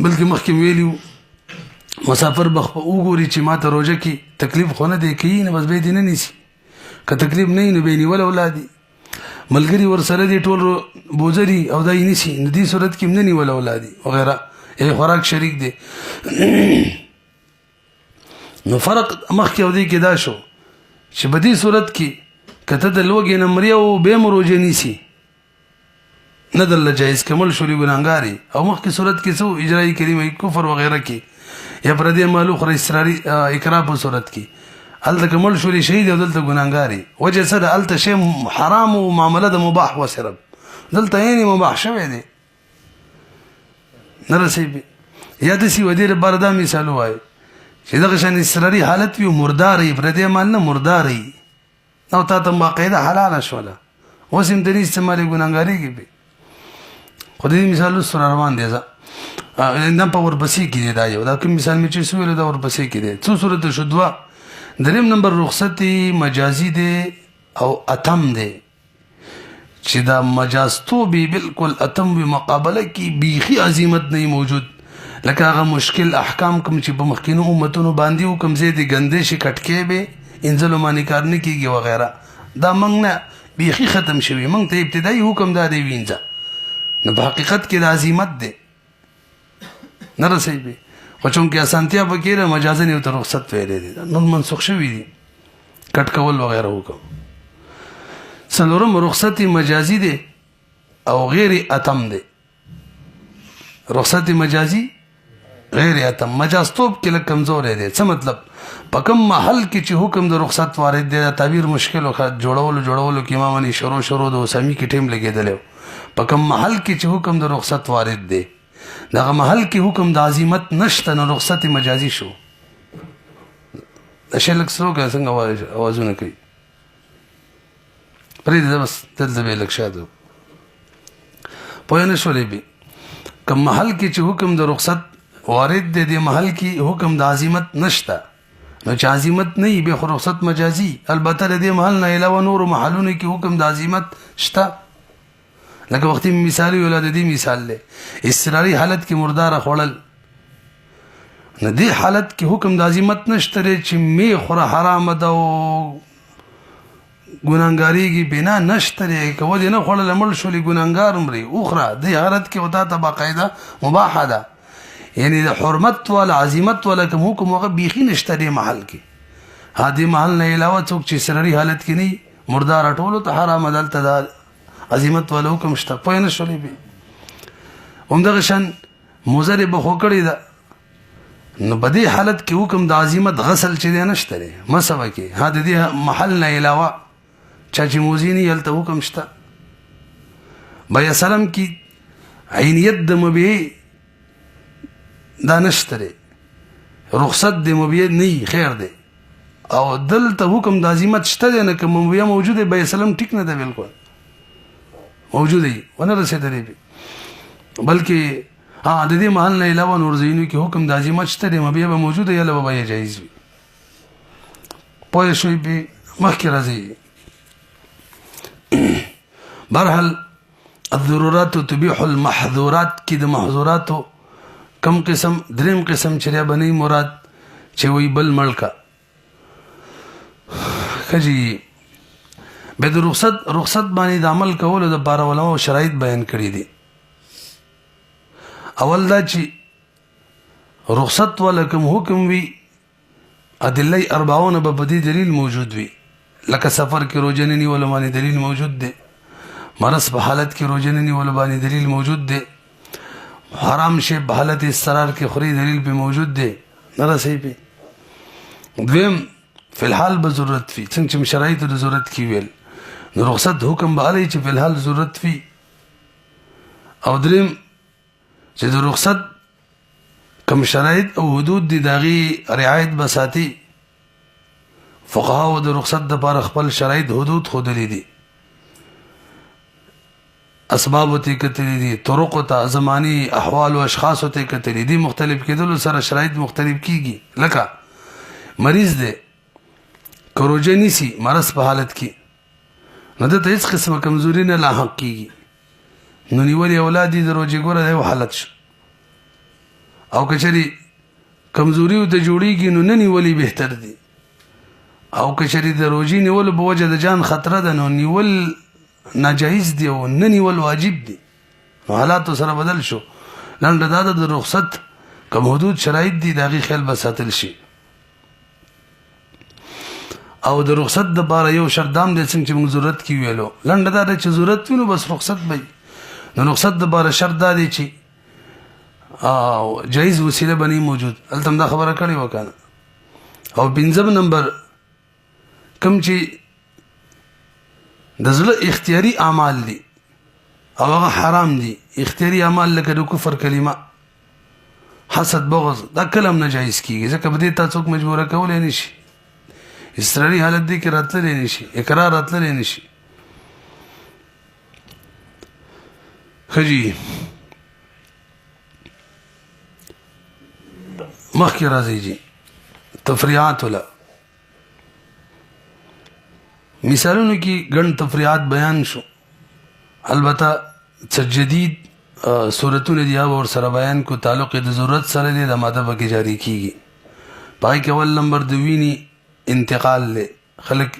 بلکې مخکې ویلیو مسافر بخ وګوري چې ماته روزه کې تکلیف خونه دی کوي نه بس به دینه نیسی که تکلیف نه نو بینی ول اولادي ملګری ور سره دی ټول بوزري او دای نیسی د دې صورت کې نه نیول اولادي وغیرہ یې خوراک شریک دی نو فرق مخکې او دی کې دا شو چې په دې صورت کې کته د لوګي نمبر یو به مروجه نیسی نه دل جایز کمل شوري ګناګاری او مخکې صورت کې سو اجرای کریمه کفر وغیرہ کې یا پر دې مالو خر اصراری اقرار په صورت کې الته کمل شوري شهید او دلته ګناګاری وجه سره الته شی حرام او معامله د مباح وسره دلته یې مباح شوی دی نرسي یا د سی ودیر بردا مثال وای چې دغه شان اصراری حالت وي مرداري پر دې مال نه مرداري نو ته باقاعده حلال شوله وسیم د دې استعمال ګناګاری کې به خو دې مثال سره روان دي ځا نن په ورپسې کې دی دا یو دا کوم مثال مې چې سویل دا ورپسې کې دی څو صورت شو دوا دریم نمبر رخصتي مجازي دی او اتم دی چې دا مجاز تو به بالکل اتم به مقابله کې بیخي عظمت نه موجود لکه هغه مشکل احکام کوم چې په مخکینو امتونو باندې او کوم زیاتې ګندې شي کټکې به انزل معنی کار نه کیږي وغیرہ دا موږ نه بیخي ختم شوی موږ ته ابتدایي حکم دا دی وینځه نو په حقیقت کې د عظمت دی نه رسېږي خو چونکې اسانتیا پکې ده مجازن یو ته رخصت ویلی دی نور منسوخ شوي دي کټ کول وغیره حکم څلورم رخصت مجازي دی او غیر اتم دی رخصت مجازي غیر اتم مجازتوب کې لږ کمزوری دی څه مطلب په کوم محل کې چې حکم د رخصت وارد دی دا تعبیر مشکل او جوړولو کې ما باندې شروع د اوسامي کې ټیم لګېدلی په کوم محل کې چې حکم د رخصت وارد دی دغه محل کې حکم د عزیمت نشته نو رخصت مجازي شو د شی لږ سلو که څنګه اوازونه کوي پرېږده بس دلته به یې لږ شاده پوه نه شولې بې کوم محل کې چې حکم د رخصت وارد دی دې محل کې حکم د عزیمت نشته نو چې عزیمت نه وي بیا خو رخصت مجازي البته د دې محل نه علاوه نورو محلونو کې حکم د عزیمت شته لکه وختي مثالي ولا د دې مثال دی اضطراري حالت کې مرداره خوړل نه دې حالت کې حکم د عزیمت نشته چې می خوره حرامه ده او ګناهګاریږي بنا نشته که ولې نه خوړل مړ شولې ګناهګار مري اخرى دې حالت کې وتا ته باقاعده مباحه ده یعنی د حرمت ولا عزیمت ولا کوم حکم هغه بیخي نشته دې محل کې هادي محل نه علاوه څوک چې سرري حالت کې نه مردار ټولو ته حرام دلته ده عزیمت ولا حکم شته پوه نه شولې به همدغه شان مضر به خو کړی ده نو په دې حالت کې حکم د عزیمت غسل چې دی نشته دی مسوه کې ها د دې محل نه علاوه چا چې موزینی هلته حکم شته بیا سلام کې عینیت د مبیع دا نشته دی رخصت د مبیع نه خیر دی او دلته حکم د عزیمت شته دی نه که مبیع موجود دی بیا سلام ټیک نه دی بالکل موجود دی ونه رسېدلی بلکې د دې محل نه علاوه نور ځایونو کې حکم د عزیمت شته دی مبیع به موجود یا له به جایز وي پوه شوئ به مخکې راځي برحال الضرورات تبيح المحظورات کې د محظوراتو کم قسم دریم قسم چې بنی مراد چې وی بل ملکا کجی به د رخصت باندې د عمل کولو د بار علماء شرایط بیان کړی دي اول دا چې رخصت ولکم حکم وی ادله 40 به بدی دلیل موجود وي لکه سفر کې روزه نه نیول باندې دلیل موجود دی مرض په حالت کې روزه نه نیول باندې دلیل موجود دی حرام شی په حالت استقرار کې خوري دلیل به موجود دی نه رسې به دویم فی الحال به ضرورت وي څنګه چې شرایط د ضرورت کې ویل نو رخصت حکم به علی چې په الحال ضرورت وي او دریم چې د رخصت کم شرایط او حدود دي داغي رعایت بساتی فقها د رخصت د پر خپل شرایط حدود خود لري اسباب ته کتلې دي طرق ته زماني احوال او اشخاص ته کتلې دي مختلف کېدل سره شرایط مختلف کیږي لکه مریض دی کروجه نسی مرض په حالت کې نو د هیڅ قسمه کمزوري نه لاحق کیږي نو نیولې اولاد دي د روزي ګوره د حالت شو او کچري کمزوري او د جوړیږي نو نه نیولې بهتر دي او کچري د روزي نیول په وجه د جان خطر ده نو نیول ناجایز دی او نه نیول واجب دی نو حالات سره بدل شو لنډه دا د رخصت کوم حدود شرایط دي دغه خیال بساتل شي او د رخصت د بار یو شردام د څنګه چې موږ ضرورت کی ویلو لنډه دا چې ضرورت وینو بس رخصت به نو رخصت د بار شرط دی چې او جایز وسیله بنی موجود التم دا خبره کړی وکړه او پنځم نمبر کم چې د زړه اختیاري اعمال دي او هغه حرام دي اختیاري اعمال لکه د کفر کلمه حسد بغض دا کلم نه جایز کیږي ځکه به دې تاسو مجبوره کولای نشي استراري حالت دي کې راتللی نشي اقرار راتللی نشي خجی مخکې راځي جی تفریعات ولا مثالونو کې ګڼ تفریعات بیان شو البته څه جدید صورتونه دی او سره بیان کو تعلق د ضرورت سره دی د ماده به جاری کیږي پای کې اول نمبر د ویني انتقال له خلق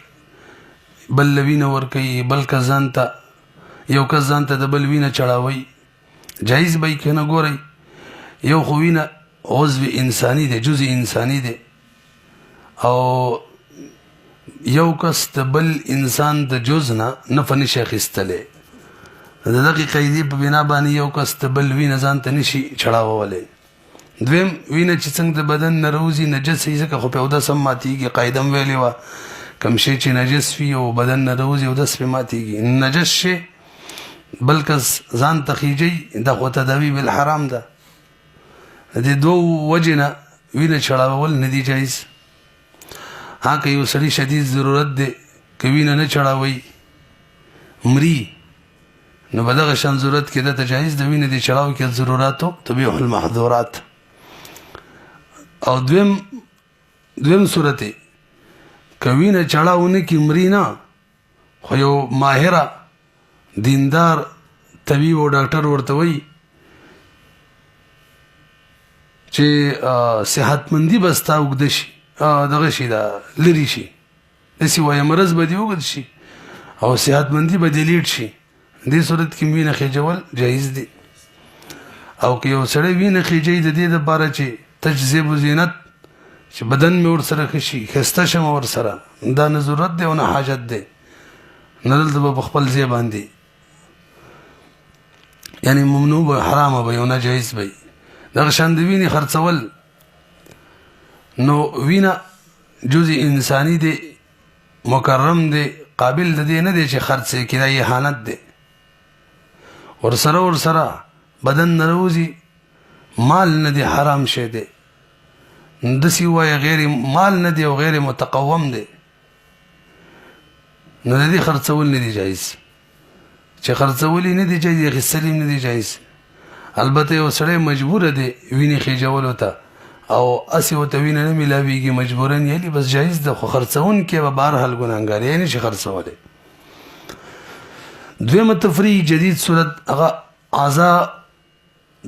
بل وینه ور کوي بل کزانته یو کزانته د بل وینه چړاوي جایز به کنه ګوري یو خو وینه عضو انسانی دی، جزء انسانی دی، او یو کس د بل انسان د جز نه نفع نشي اخیستلی. د دغې قاعدې په بنا باندې یو کس د بل وینه ځان ته نشي چړاوولی. دویم، وینه چې څنګه د بدن نه راوځي نجس وي، ځکه خو په اودس هم ماتېږي. قاعده م ویلې وه کوم شی چې نجس وي او بدن نه راوځي اودس پرې ماتېږي. نجس شی بل کس ځان ته خیجئ، دا خو تداوي بالحرام ده. د دې دوو وجې نه وینه چړاول نه دي جایز. ها که یو سړي شدید ضرورت دی که وینه نه چړاوئ مري، نو په دغه شان ضرورت کې دته جایز د وینې د چړاو کې ضروراتو تبیح المحظورات. او دویم صورت که وینه چړاو نه کي مري نه، خو یو ماهره دیندار طبیب او ډاکټر ورته وایي چې صحتمندي به ستا اوږده شي، دغه شي دا لرې شي، داسې وایي مرض به دې اوږد شي او صحتمندي به دې لیټ شي. دې صورت کې وینه خیجول جایز دي. او که یو سړی وینه خیجي د دې دپاره چې تجذیب و زینت، چې بدن مې ورسره ښه شي، ښایسته شم ورسره، دا نه ضرورت دی او نه حاجت دی، نه دلته به په خپل ځای باندې یعنی ممنوع به، حرامه به او ناجایز به. دغه شان د وینې خرڅول، نو وینه جزء انسانی دی، مکرم دی، قابل د دې نه دی چې خرڅ یې کړي، دا اهانت دی. ورسره بدن نه راوځي، مال نه دی، حرام شی دی. داسې ووایه غیر مال نه دی او غیر متقوم دی، نو د دې خرڅول نه دی جایز. چې خرڅول یې نه دی جایز، اخیستل یې نه دی جایز. البته یو سړی مجبوره دی وینې خیجولو ته او اسې ورته وینه نه میلاویږي مجبورا یعنې بس جایز ده، خو خرڅونکی به بهرحال ګناهګار یې نه شي خرڅولی. دویمه تفریح جدید صورت هغه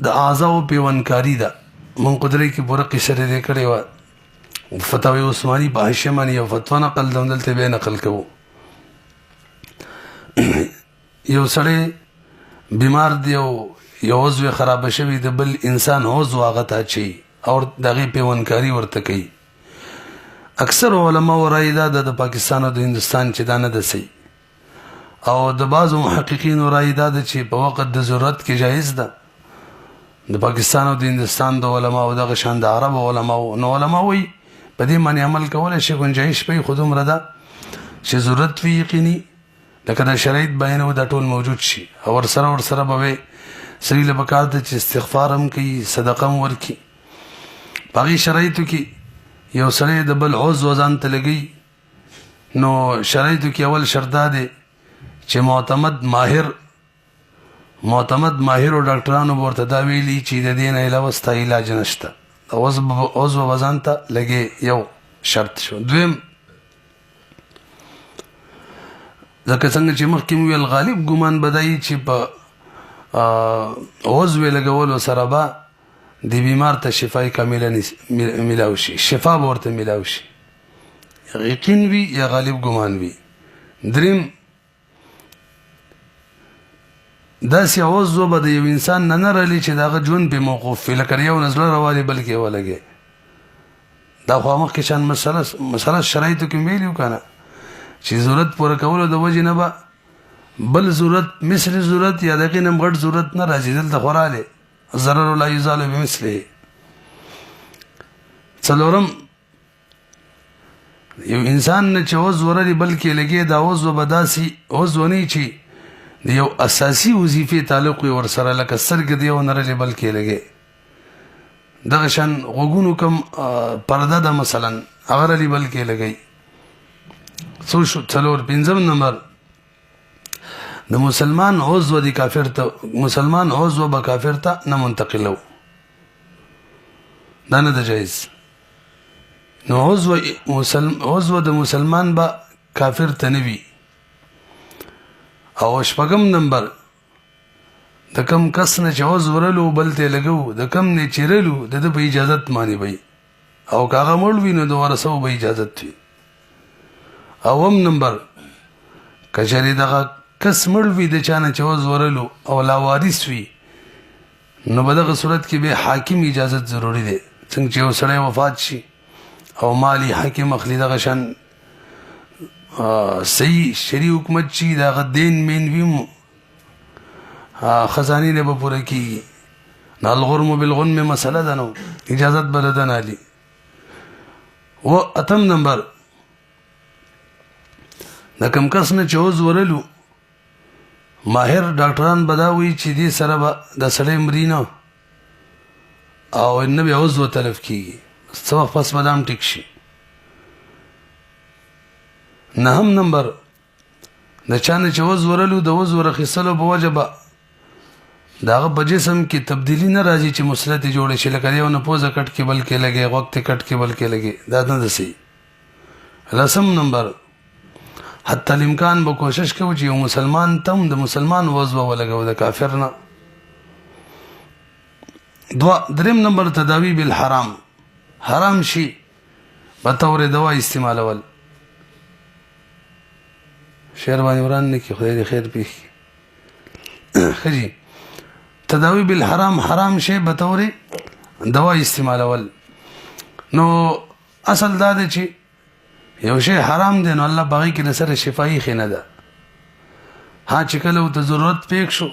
د اعضاو پیوندکاري ده. مونږ قدرې کې پوره قصه دې کړې وه، فتاوی عثماني په حاشیه باندې یو فتوا نقل ده، دلته بیا نقل کوو. یو سړی بیمار دی او یو عضو خرابه شوي د بل انسان عضو هغه ته اچوي او د هغې پیوندکاري ورته کوي. اکثر علماو رایې دا ده د پاکستان او د هندوستان چې دا نه ده صحیح، او د بعضو محققینو رایې دا ده چې په وخت د ضرورت کې جایز ده. د پاکستان او د هندوستان د علماو دغه شان د عربو علماو، نو علما وایي په دې باندې عمل کولی شي، ګنجایش پی خو دومره ده چې ضرورت وي یقیني، لکه د شرایط بیانو دا ټول موجود شي. او ورسره به سړي له پکار ده چې استغفار هم کوي، صدقه هم ورکړي. په هغې شرایطو کې یو سړی د بل عضو ځان ته لګوي، نو شرایطو کې اول شرط دا دی چې معتمد ماهر او ډاکټرانو به ورته دا ویلي چې د دې نه علاوه ستا علاج نشته، عضو به ځان ته لګې، یو شرط شو. دویم، ځکه څنګه چې مخکې مو ویل غالب ګمان به دا وي چې په عضو لګولو سره به د بیمار ته شفای کامله میلاو شي، شفا به ورته میلاو شي، یقین وي یا غالب ګمان وي. دریم، داسې عضو به د یو انسان نه رالي چې د هغه ژوند پې موقوف وي، لکه یو نه زړه روالي بلکې ولګي. دا خو مخکې شان مسله شرایطو کې ویلي که نه چې ضرورت پوره کولو د وجې نه به بل ضرورت مثل ضرورت یا د هغې نه غټ ضرورت نه راځي، دلته خو رالی ضرر لا یزال بمثله. څلورم، یو انسان نه چې عضو ورلي بلکې لګي، دا عضو به داسې عضو نه چې د یو اساسي وظیفې تعلق وي ورسره، لکه سترګې د یو نه رلي بلکې لګي. دغه شان غوږونو کوم پرده ده مثلا هغه رلي بلکې لګي. څو شو؟ څلور. پنځم نمبر، د مسلمان عضو د کافر ته، مسلمان عضو به کافر ته نه منتقلو، دا نه ده جایز. نو عضو د مسلمان به کافر ته نه وي. او شپږم نمبر، د کم کس نه چې عضو ورلو بل ته لګو، د کم نه چې رلو د ده په اجازت باندې وي، او که هغه مړ وي نو د ورثو به اجازت وي. اوم نمبر، که چېرې دغه کس مړ وي د چا نه چې عضو ورلو او لاوارث وي، نو په دغه صورت کې به حاکم اجازت ضروری دی. څنګه چې یو سړی وفات شي او مالی حاکم اخلي دغه شان صحیح شرعي حکومت شي دغه دین مین وي خزانې نه به پوره کېږي. نو الغرم بالغنم مسله ده نو اجازت به له ده نه علي. و اتم نمبر د کم کس نه چې عضو ورلو ماهر ډاکټران به دا وایي چې دې سره به د سړی مري نه او نه بیا عضو تلف کېږي څه وخت پس به دا هم ټیک شي. نهم نمبر د چا نه چې عضو ورلو د عضو راخیستلو په وجه به د هغه په جسم کې تبدیلي نه راځي چې مثلث جوړ شي لکه یو نه پوزه کټ کې بل کې لګي غوږ ته کټ کې بل کې لګي دا نه ده صحیح. لسم نمبر حتی الامکان به کوشش کوو چې یو مسلمان تم د مسلمان وضو ولګو د کافر نه. دریم نمبر تداوی بالحرام حرام شي په تور دوا استعمالول. شعر باندې وران نه کی خدای دې خیر پېښ خجی تداوی بالحرام حرام شی به تور دوا استعمالول. نو اصل دا دی چې یو شی حرام دی نو الله باغی کې سره شفایي خینه ده. ها چې کله ته ضرورت پېښ شو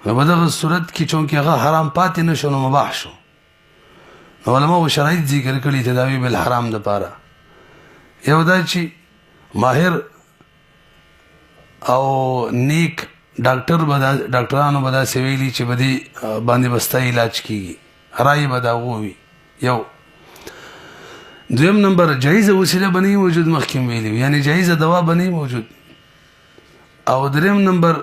نو په دغه صورت کې چونکې هغه حرام پاتې نه شو نو مباح شو. نو علماء شرایط ذکر کړي تداوی بالحرام دپاره. یو دا چې ماهر او نیک ډاکټرانو به داسې ویلي چې به دې باندې بسته علاج کېږي رایې به د هغو وي. یو دویم نمبر جایزه وسیله به نه موجود مخکې ویلي یعنې جایزه دوا به نه موجود. او دریم نمبر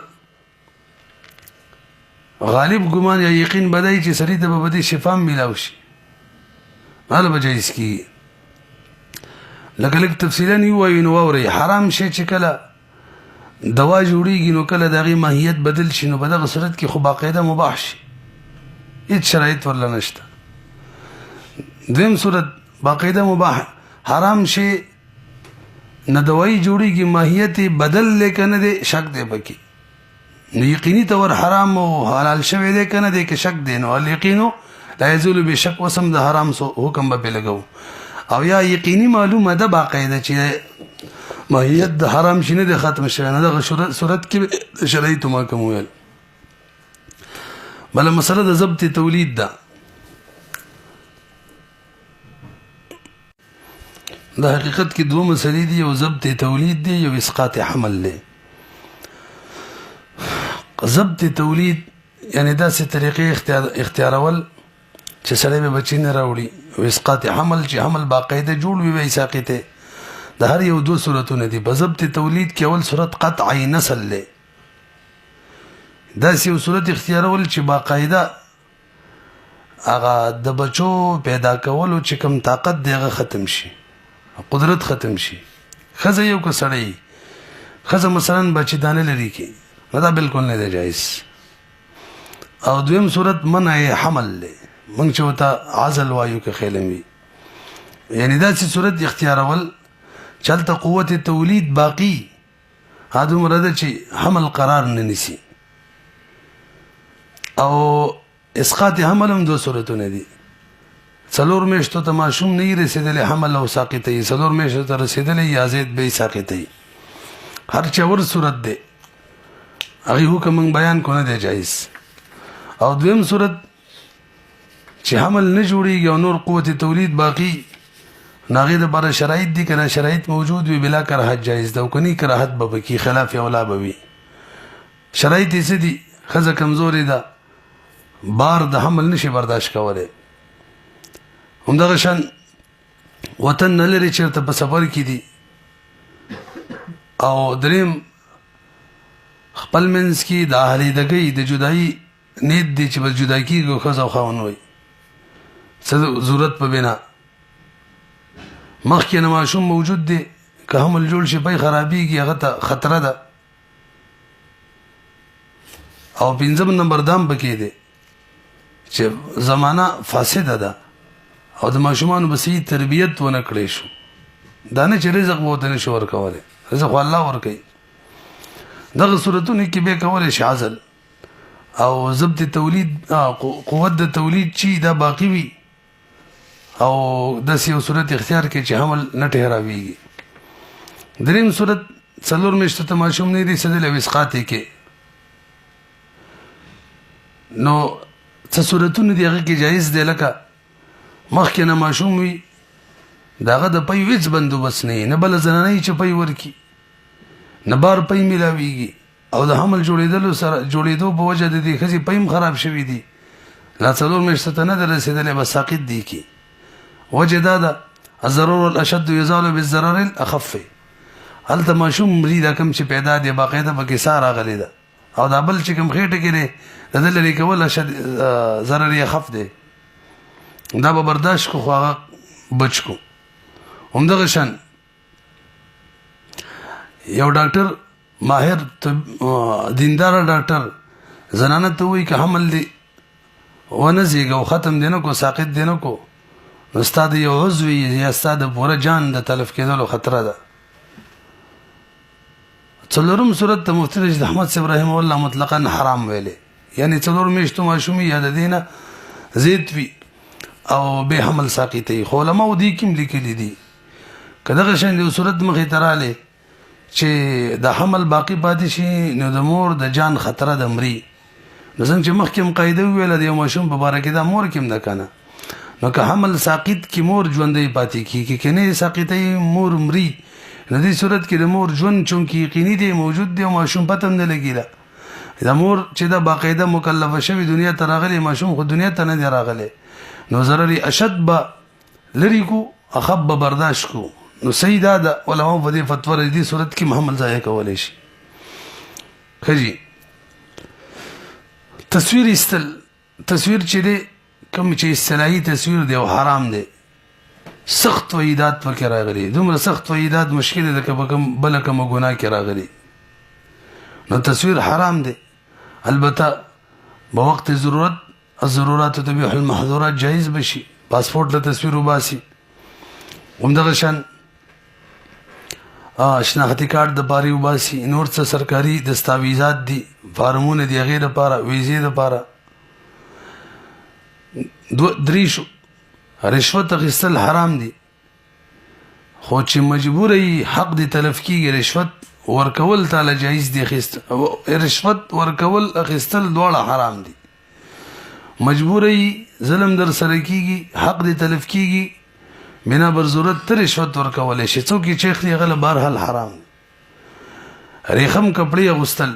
غالب ګمان یا یقین بدای چې سړي ته به دې شفا میلاو شي هله به جایز کېږي. لکه لږ تفصیلا یې ووایو نو واورئ حرام شی چې کله دوا جوړیږي نو کله د هغې ماهیت بدل شي نو په دغه صورت کې خو باقاعده مباح شي هېڅ شرایط ورله نشته. دویم صورت باقاعده مباح حرام شی نه دوایي جوړیږي ماهیت بدل دی که نه دی شک دی پکې نو یقیني طور حرام او حلال شوی دی که نه دی که شک دی نو الیقینو لا یزول بشک وسم د حرام حکم به پې لګو. او یا یقیني معلومه ده باقاعده چې ماهیت د حرام شي نه دی ختم شوی نه دغه صورت کې شرایطو محکم ویل. بله مسله د ضبط تولید ده. د حقیقت کې دوه مسلې دي یو ضبط تولید دی یو اسقاط حمل دی. ضبط تولید یعنی داسې طریقې اختیارول چې سړی به بچی نه راوړي او اسقاط حمل چې حمل باقاعده جوړ وي به ساقطه د هر یو دوه صورتونه دي. په ضبط تولید کې اول صورت قطعی نسل دی. داسې یو صورت اختیارول چې باقاعده هغه د بچو پیدا کولو چې کوم طاقت دی هغه ختم شي قدرت ختم شي. ښځه یو که سړی ښځه مثلا بچی دانه لري کې نو دا بالکل نه دی جایز. او دویم صورت منع حمل دی موږ چې ورته عزل وایو که خیلم وي یعنې داسې صورت اختیارول چلته قوت تولید باقی ها دومره ده چې حمل قرار نه نیسي. او اسقاط حمل هم دو صورتونه دي. څلور میاشتو ته ماشوم نه رسېدلی حمل او ساقطوي څلور میاشتو ته رسېدلی یا زید به یې ساقطوي هر چې ور صورت دی هغې حکم موږ بیان کو نه دی جایز. او دویم صورت چې حمل نه جوړیږي او نور قوت تولید باقی نو هغې دپاره شرایط دي که نه شرایط موجود وي بلا کراهت جایز ده او که نه کراهت به پکې خلاف اولا به وي. شرایط یې څه دي ښځه کمزورې ده بار د حمل نشي برداشت کولی همدغه شان وطن نه لري چېرته په سفر کې دي. او دریم خپل منځ کې د اهلیدګۍ د جدایي نیت دی چې بس جدا کېږي ښځه او خاوند وایي څه ضرورت په بنا مخکې نه ماشوم موجود دی که حمل جوړ شي پی خرابېږي هغه ته خطره ده. او پنځم نمبر دام پکې دی چې زمانه فاسده ده او د ماشومانو به صحیح تربیت ونه کړی شو دا نه چې رزق به ورته نشي ورکولی رزق خو الله ورکوي. دغه صورتونو کې به کولی شي عزل او ضبط تولید قوت د تولید چې دا باقی وي او داسې یو صورت اختیار کې چې حمل نه ټهراویږي. دریم صورت څلور میاشتو ته ماشوم نه دی سدل او اسقاط کې نو څه صورتونه دی هغه کې جایز دی لکه مخکې نه ماشوم وي داغه د پي هیڅ بندوبست نه بل زنانه چې پي ورکی نه بار پي ملاويږي او د حمل جوړېدو په وجه د دې خزي پيم خراب شوی دي لا څلور میاشتو ته نه رسیدلې بس ساقط دي کی وجه دا ده الضرر الاشد يزال بالضرر الاخف. هل ته ماشوم مرید کم چې پیدا دی باقاعده پکې سارا غلې ده او دا بل چې کوم خېټه کې نه د لري کول اشد ضرر یې خف دی دا به برداشت کو خو هغه بچ کو. همدغه شان یو ډاکټر ماهر دیندار ډاکټر زنانه ته وایي که حمل دی ونه زیږو ختم دی نه کو ساقط دی نه کو نو استاد یو عضو یا استاد پوره جان د تلف کېدلو خطر ده. څلورم صورت ته مفتی رشید احمد صاحب رحمه الله مطلقاً حرام ویلې یعنی څلور میاشتو ماشومي یا د دینه زیات وي او به حمل ساقطي خو علماء دي کوم لیکلي دي کداغه شان د صورت مخې تراله چې د حمل باقی پاتې شي نو د مور د جان خطر د مري نو څنګه چې مخکې قاعده ویل د ماشوم په باره کې دا مور کې نه کنه نو که حمل ساقط کی مور ژوندې پاتې کی کنه ساقطي مور مري نو دې صورت کې د مور ژوند چونکی یقیني دی موجود دی ماشوم پته نه لګیلا د مور چې دا باقاعده مکلفه شوی دنیا ته راغلی ماشوم خو دنیا ته نه راغلی نو ضرر اشد به لري کو اخب برداشت کو نو سیدا د علماء په دې فتوا دې صورت کې محمل ځای کولای شي. خجی تصویر چې دې کوم چې اصطلاحي تصویر دی او حرام دی سخت وعیدات پر کې راغلي دومره سخت وعیدات مشکل ده که کوم بل کوم ګناه کې راغلي نو تصویر حرام دی. البته په وخت ضرورت الضرورات تبيح المحظورات جایز بشي پاسپورت له تصویر وباسي همدغه شان شناختی کارت د باري وباسي نور څه سرکاري دستاویزات دي فارمونه دي غیر لپاره ویزې لپاره دریشو رشوت اخیستل حرام دي خو چې مجبوري حق دي تلف کیږي رشوت ورکول تعالی جایز دي رشوت ورکول اخیستل دواړه حرام دي مجبوري ظلم در سره کیږي حق دي تلف کیږي بنا بر ضرورت تر رشوت ورکول شي څوک چې شیخ دی غل بهر حل حرام ریخم کپڑے اغوستل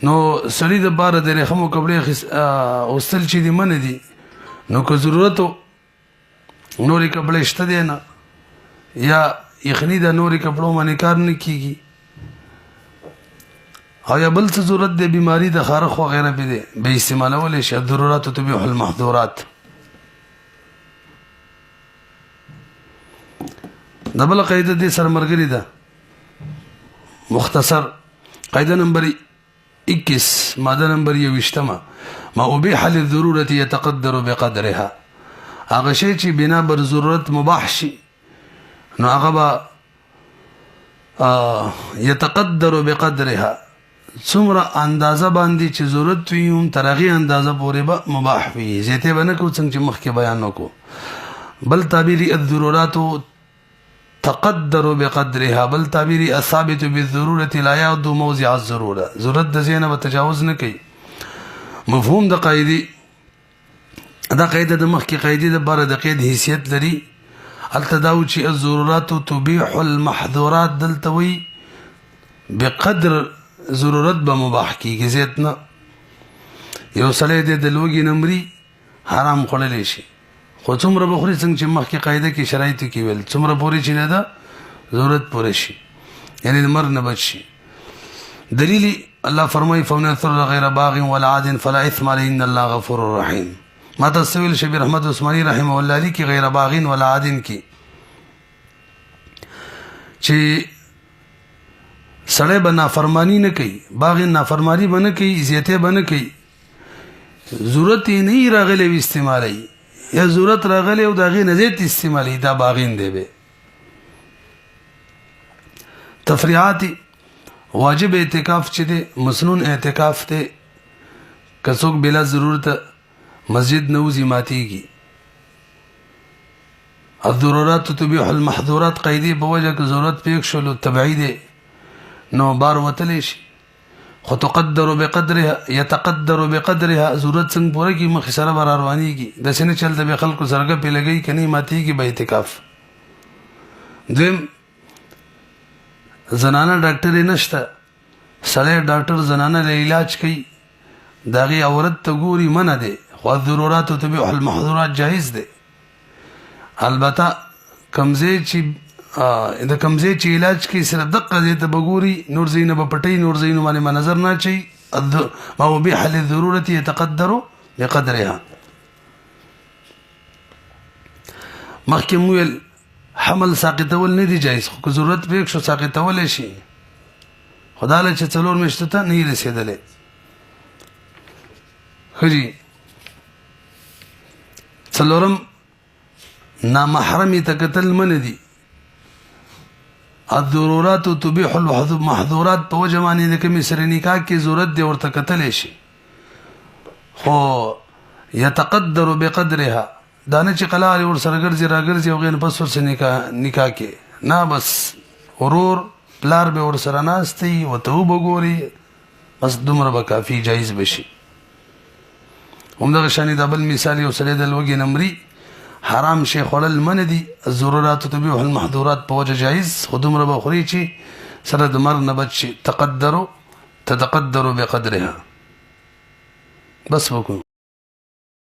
نو سړی د بار د ریخمو کپڑے اغوستل چې دی من دي نو که ضرورت نوري کپڑے شته دی نه یا یخنی د نوري کپڑو باندې کار نه کیږي او یا بل څه ضرورت دی بیماری د خارخ وغیرہ به استعمالول شي ضرورت تبيح المحظورات. دبل قاعده دي سرمرګري ده مختصر قاعده نمبر 21 ماده نمبر 21 ما ابيح للضروره يتقدر بقدرها هغه شی چې بنا بر ضرورت مباح شي نو هغه يتقدر بقدرها څومره اندازه باندې چې ضرورت وي هم ترغي اندازه پورې به مباح وي زیاته باندې کو څنګه چې مخکې بیان وکړو. بل تعبیری الضرورات تقدر بقدرها بل تعبیری الثابت بالضروره لا يعد موضع الضروره ضرورت د زینه به تجاوز نه کوي. مفهوم د قاعده دا قاعده د مخکې قاعده د بار د قید حیثیت لري التداو چې الضرورات تبيح المحظورات دلتوي بقدر ضرورت به مباح کیږي زیات نه یو سړی د لوګي نمرې حرام خړلې شي خو څومره بخوري څنګه چې مخکې قاعده کې شرایط کې ویل څومره پوری چې نه ده ضرورت پوره شي یعنی مر نه بچ شي. دلیل الله فرمایي فمن اضطر غیر باغ ولا عاد فلا اثم عليه ان الله غفور رحيم. ما تسویل شبیر احمد عثماني رحمه الله علی کې غیر باغ ولا عاد کې چې سړی به نافرمانی نه کوي باغ نافرمانی به نه کوي زیاته به نه کوي ضرورت یې نه راغلی وي استعمالي یا ضرورت راغلی او د هغې نه زیات استعمالي دا باغین دی به. تفریعات واجب اعتکاف چې دی مسنون اعتکاف دی که څوک بلا ضرورت مسجد نوزي ماتیږي الضرورات تبيح المحظورات قیدی په وجه که ضرورت پیښ شول تبعید نو بار وتلی شي خو تقدر بقدرها يتقدر بقدرها ضرورت څنګه پوره کی مخ سره بر روانيږي د سینې چلته به خلکو سرګه په لګي کني ماتیږي به اعتکاف دیم زنانه ډاکټر نشته سړی ډاکټر زنانه له علاج کوي داغي عورت ته ګوري منه دي خو ضرورات تبيح المحظورات جائز دي البته کمزې چې د کمزې چې علاج کې صرف دقه دې ته بګوري نور زینب پټي نور زینو باندې نظر نه چي ما وبيح للضروره يتقدر بقدرها محکم ویل حمل ساقطول نه دي جایز خو ضرورت به شو ساقطول شي خدای چې څلور مشته ته نه رسیدلې خجي څلورم نامحرمي تقتل من دي الضرورات تبيح المحظورات په وجمانه د کومې سره نکاح کې ضرورت دی ورته قتل شي خو يتقدر بقدرها دانه چې قلال ور سره ګرځي راګرځي او غین پس ور سره نکاح کې نه بس ورور پلار به ور سره ناشتي او ته وګوري بس دومره به کافي جایز بشي همدغه شانی د بل مثال یو سره د لوګي نمرې حرام شي خړل من دي ضرورات تبيح المحظورات په وجه جائز خودمره بخوري چې سره د مر نه بچي تقدروا بقدرها بس وکړو